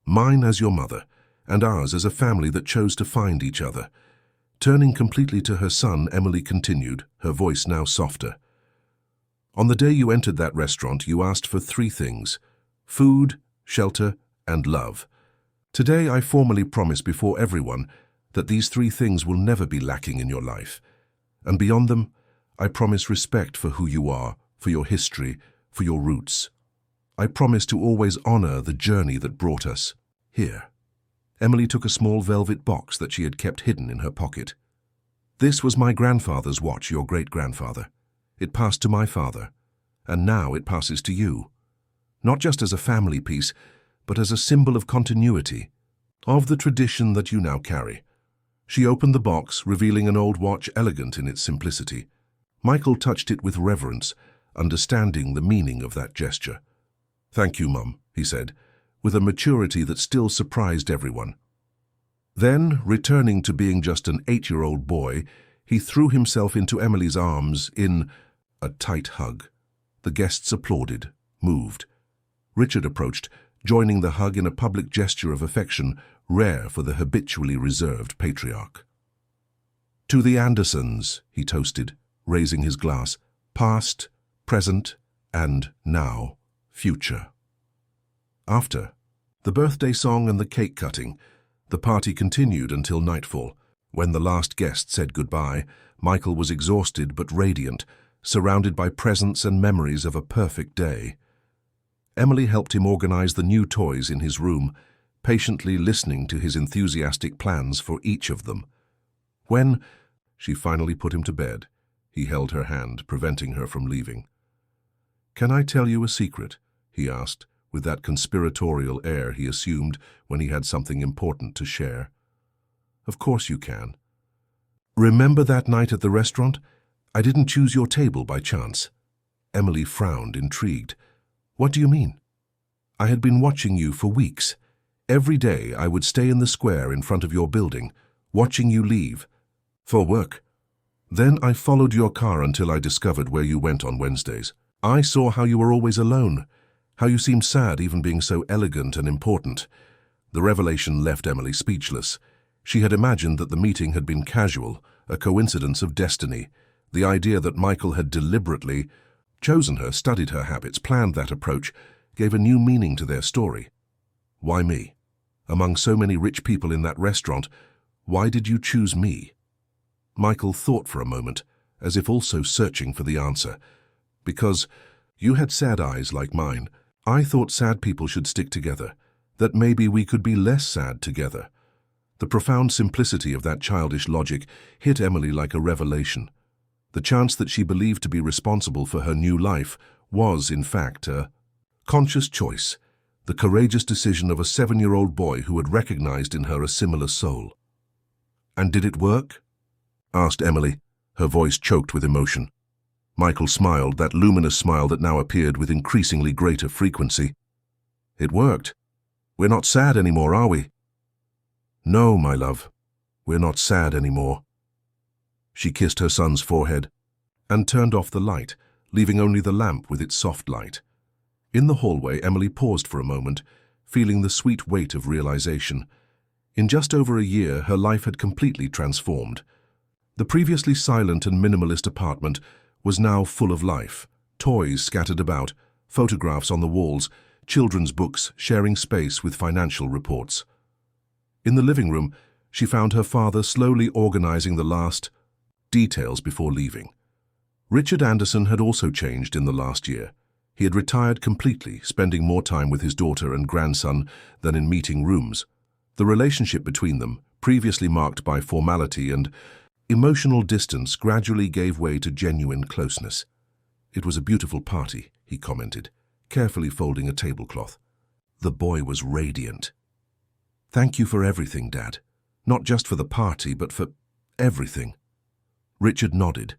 mine as your mother, and ours as a family that chose to find each other. Turning completely to her son, Emily continued, her voice now softer. On the day you entered that restaurant, you asked for 3 things: food, shelter, and love. Today, I formally promise before everyone that these 3 things will never be lacking in your life. And beyond them, I promise respect for who you are, for your history, for your roots. I promise to always honor the journey that brought us here. Emily took a small velvet box that she had kept hidden in her pocket. This was my grandfather's watch, your great-grandfather. It passed to my father, and now it passes to you. Not just as a family piece, but as a symbol of continuity, of the tradition that you now carry. She opened the box, revealing an old watch elegant in its simplicity. Michael touched it with reverence, understanding the meaning of that gesture. "Thank you, Mum," he said, with a maturity that still surprised everyone. Then, returning to being just an 8-year-old boy, he threw himself into Emily's arms in a tight hug. The guests applauded, moved. Richard approached, joining the hug in a public gesture of affection rare for the habitually reserved patriarch. "To the Andersons," he toasted, raising his glass, "past, present, and now, future." After the birthday song and the cake cutting, the party continued until nightfall. When the last guest said goodbye, Michael was exhausted but radiant, surrounded by presents and memories of a perfect day. Emily helped him organize the new toys in his room, patiently listening to his enthusiastic plans for each of them. When she finally put him to bed, he held her hand, preventing her from leaving. "Can I tell you a secret?" he asked, with that conspiratorial air he assumed when he had something important to share. "Of course you can. Remember that night at the restaurant? I didn't choose your table by chance." Emily frowned, intrigued. "What do you mean?" "I had been watching you for weeks. Every day I would stay in the square in front of your building, watching you leave. For work. Then I followed your car until I discovered where you went on Wednesdays. I saw how you were always alone, how you seemed sad even being so elegant and important." The revelation left Emily speechless. She had imagined that the meeting had been casual, a coincidence of destiny. The idea that Michael had deliberately chosen her, studied her habits, planned that approach, gave a new meaning to their story. "Why me? Among so many rich people in that restaurant, why did you choose me?" Michael thought for a moment, as if also searching for the answer. "Because you had sad eyes like mine. I thought sad people should stick together, that maybe we could be less sad together." The profound simplicity of that childish logic hit Emily like a revelation. The chance that she believed to be responsible for her new life was, in fact, a conscious choice, the courageous decision of a 7-year-old boy who had recognized in her a similar soul. "And did it work?" asked Emily, her voice choked with emotion. Michael smiled, that luminous smile that now appeared with increasingly greater frequency. "It worked. We're not sad anymore, are we?" "No, my love, we're not sad anymore." She kissed her son's forehead and turned off the light, leaving only the lamp with its soft light. In the hallway, Emily paused for a moment, feeling the sweet weight of realization. In just over a year, her life had completely transformed. The previously silent and minimalist apartment was now full of life, toys scattered about, photographs on the walls, children's books sharing space with financial reports. In the living room, she found her father slowly organizing the last details before leaving. Richard Anderson had also changed in the last year. He had retired completely, spending more time with his daughter and grandson than in meeting rooms. The relationship between them, previously marked by formality and emotional distance, gradually gave way to genuine closeness. "It was a beautiful party," he commented, carefully folding a tablecloth. The boy was radiant. "Thank you for everything, Dad. Not just for the party, but for everything." Richard nodded,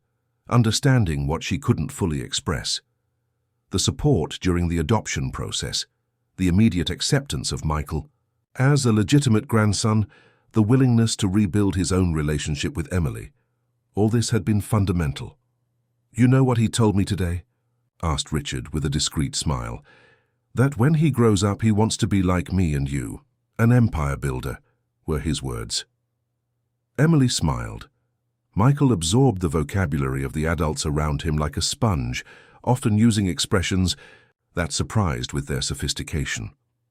understanding what she couldn't fully express. The support during the adoption process, the immediate acceptance of Michael as a legitimate grandson, the willingness to rebuild his own relationship with Emily, all this had been fundamental. You know what he told me today? Asked Richard with a discreet smile. That when he grows up he wants to be like me and you. An empire builder, were his words. Emily smiled. Michael absorbed the vocabulary of the adults around him like a sponge, often using expressions that surprised with their sophistication.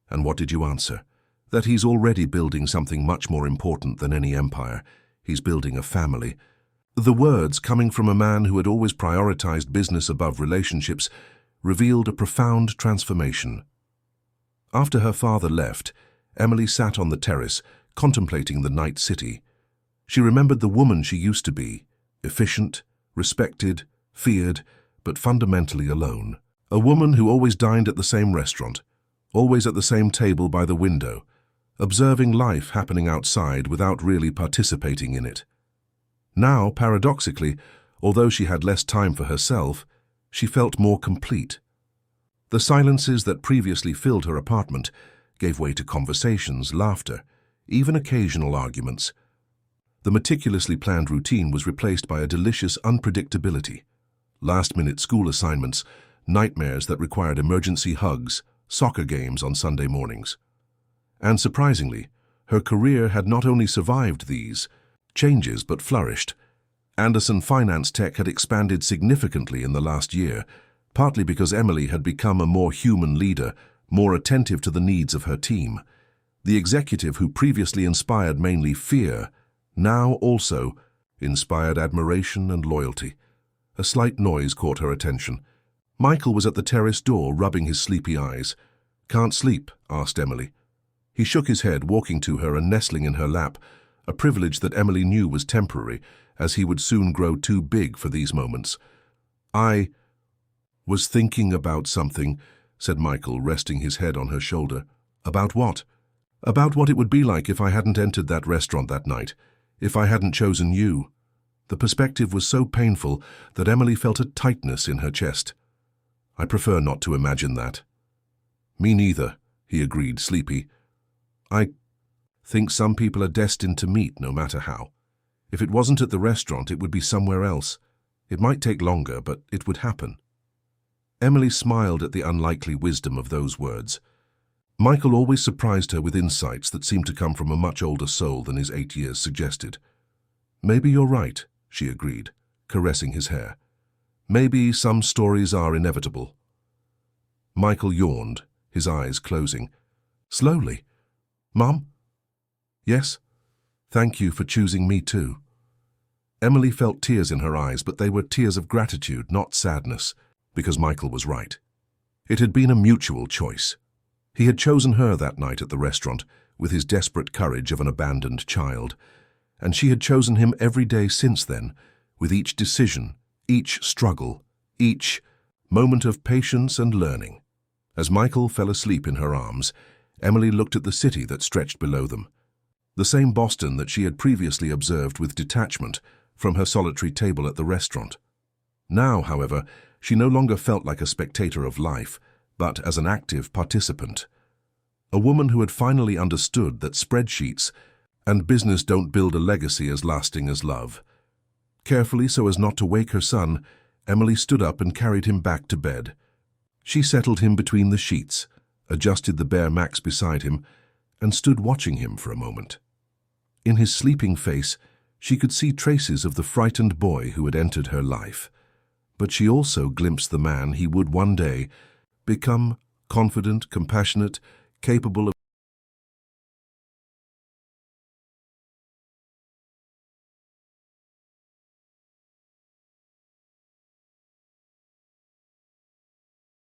And what did you answer? That he's already building something much more important than any empire. He's building a family. The words, coming from a man who had always prioritized business above relationships, revealed a profound transformation. After her father left, Emily sat on the terrace, contemplating the night city. She remembered the woman she used to be, efficient, respected, feared, but fundamentally alone. A woman who always dined at the same restaurant, always at the same table by the window, observing life happening outside without really participating in it. Now, paradoxically, although she had less time for herself, she felt more complete. The silences that previously filled her apartment gave way to conversations, laughter, even occasional arguments. The meticulously planned routine was replaced by a delicious unpredictability. Last-minute school assignments, nightmares that required emergency hugs, soccer games on Sunday mornings. And surprisingly, her career had not only survived these changes but flourished. Anderson Finance Tech had expanded significantly in the last year, partly because Emily had become a more human leader, more attentive to the needs of her team. The executive who previously inspired mainly fear, now also inspired admiration and loyalty. A slight noise caught her attention. Michael was at the terrace door, rubbing his sleepy eyes. "Can't sleep?" asked Emily. He shook his head, walking to her and nestling in her lap, a privilege that Emily knew was temporary, as he would soon grow too big for these moments. "I was thinking about something," said Michael, resting his head on her shoulder. "About what?" "About what it would be like if I hadn't entered that restaurant that night, if I hadn't chosen you." The perspective was so painful that Emily felt a tightness in her chest. "I prefer not to imagine that." "Me neither," he agreed, sleepy. "I think some people are destined to meet no matter how. If it wasn't at the restaurant, it would be somewhere else. It might take longer, but it would happen." Emily smiled at the unlikely wisdom of those words. Michael always surprised her with insights that seemed to come from a much older soul than his 8 years suggested. "Maybe you're right," she agreed, caressing his hair. "Maybe some stories are inevitable." Michael yawned, his eyes closing. Slowly. "Mom?" "Yes? Thank you for choosing me too." Emily felt tears in her eyes, but they were tears of gratitude, not sadness, because Michael was right. It had been a mutual choice. He had chosen her that night at the restaurant, with his desperate courage of an abandoned child, and she had chosen him every day since then, with each decision, each struggle, each moment of patience and learning. As Michael fell asleep in her arms, Emily looked at the city that stretched below them. The same Boston that she had previously observed with detachment from her solitary table at the restaurant. Now, however, she no longer felt like a spectator of life, but as an active participant. A woman who had finally understood that spreadsheets and business don't build a legacy as lasting as love. Carefully, so as not to wake her son, Emily stood up and carried him back to bed. She settled him between the sheets, adjusted the Bear Max beside him, and stood watching him for a moment. In his sleeping face, she could see traces of the frightened boy who had entered her life. But she also glimpsed the man he would one day become, confident, compassionate, capable of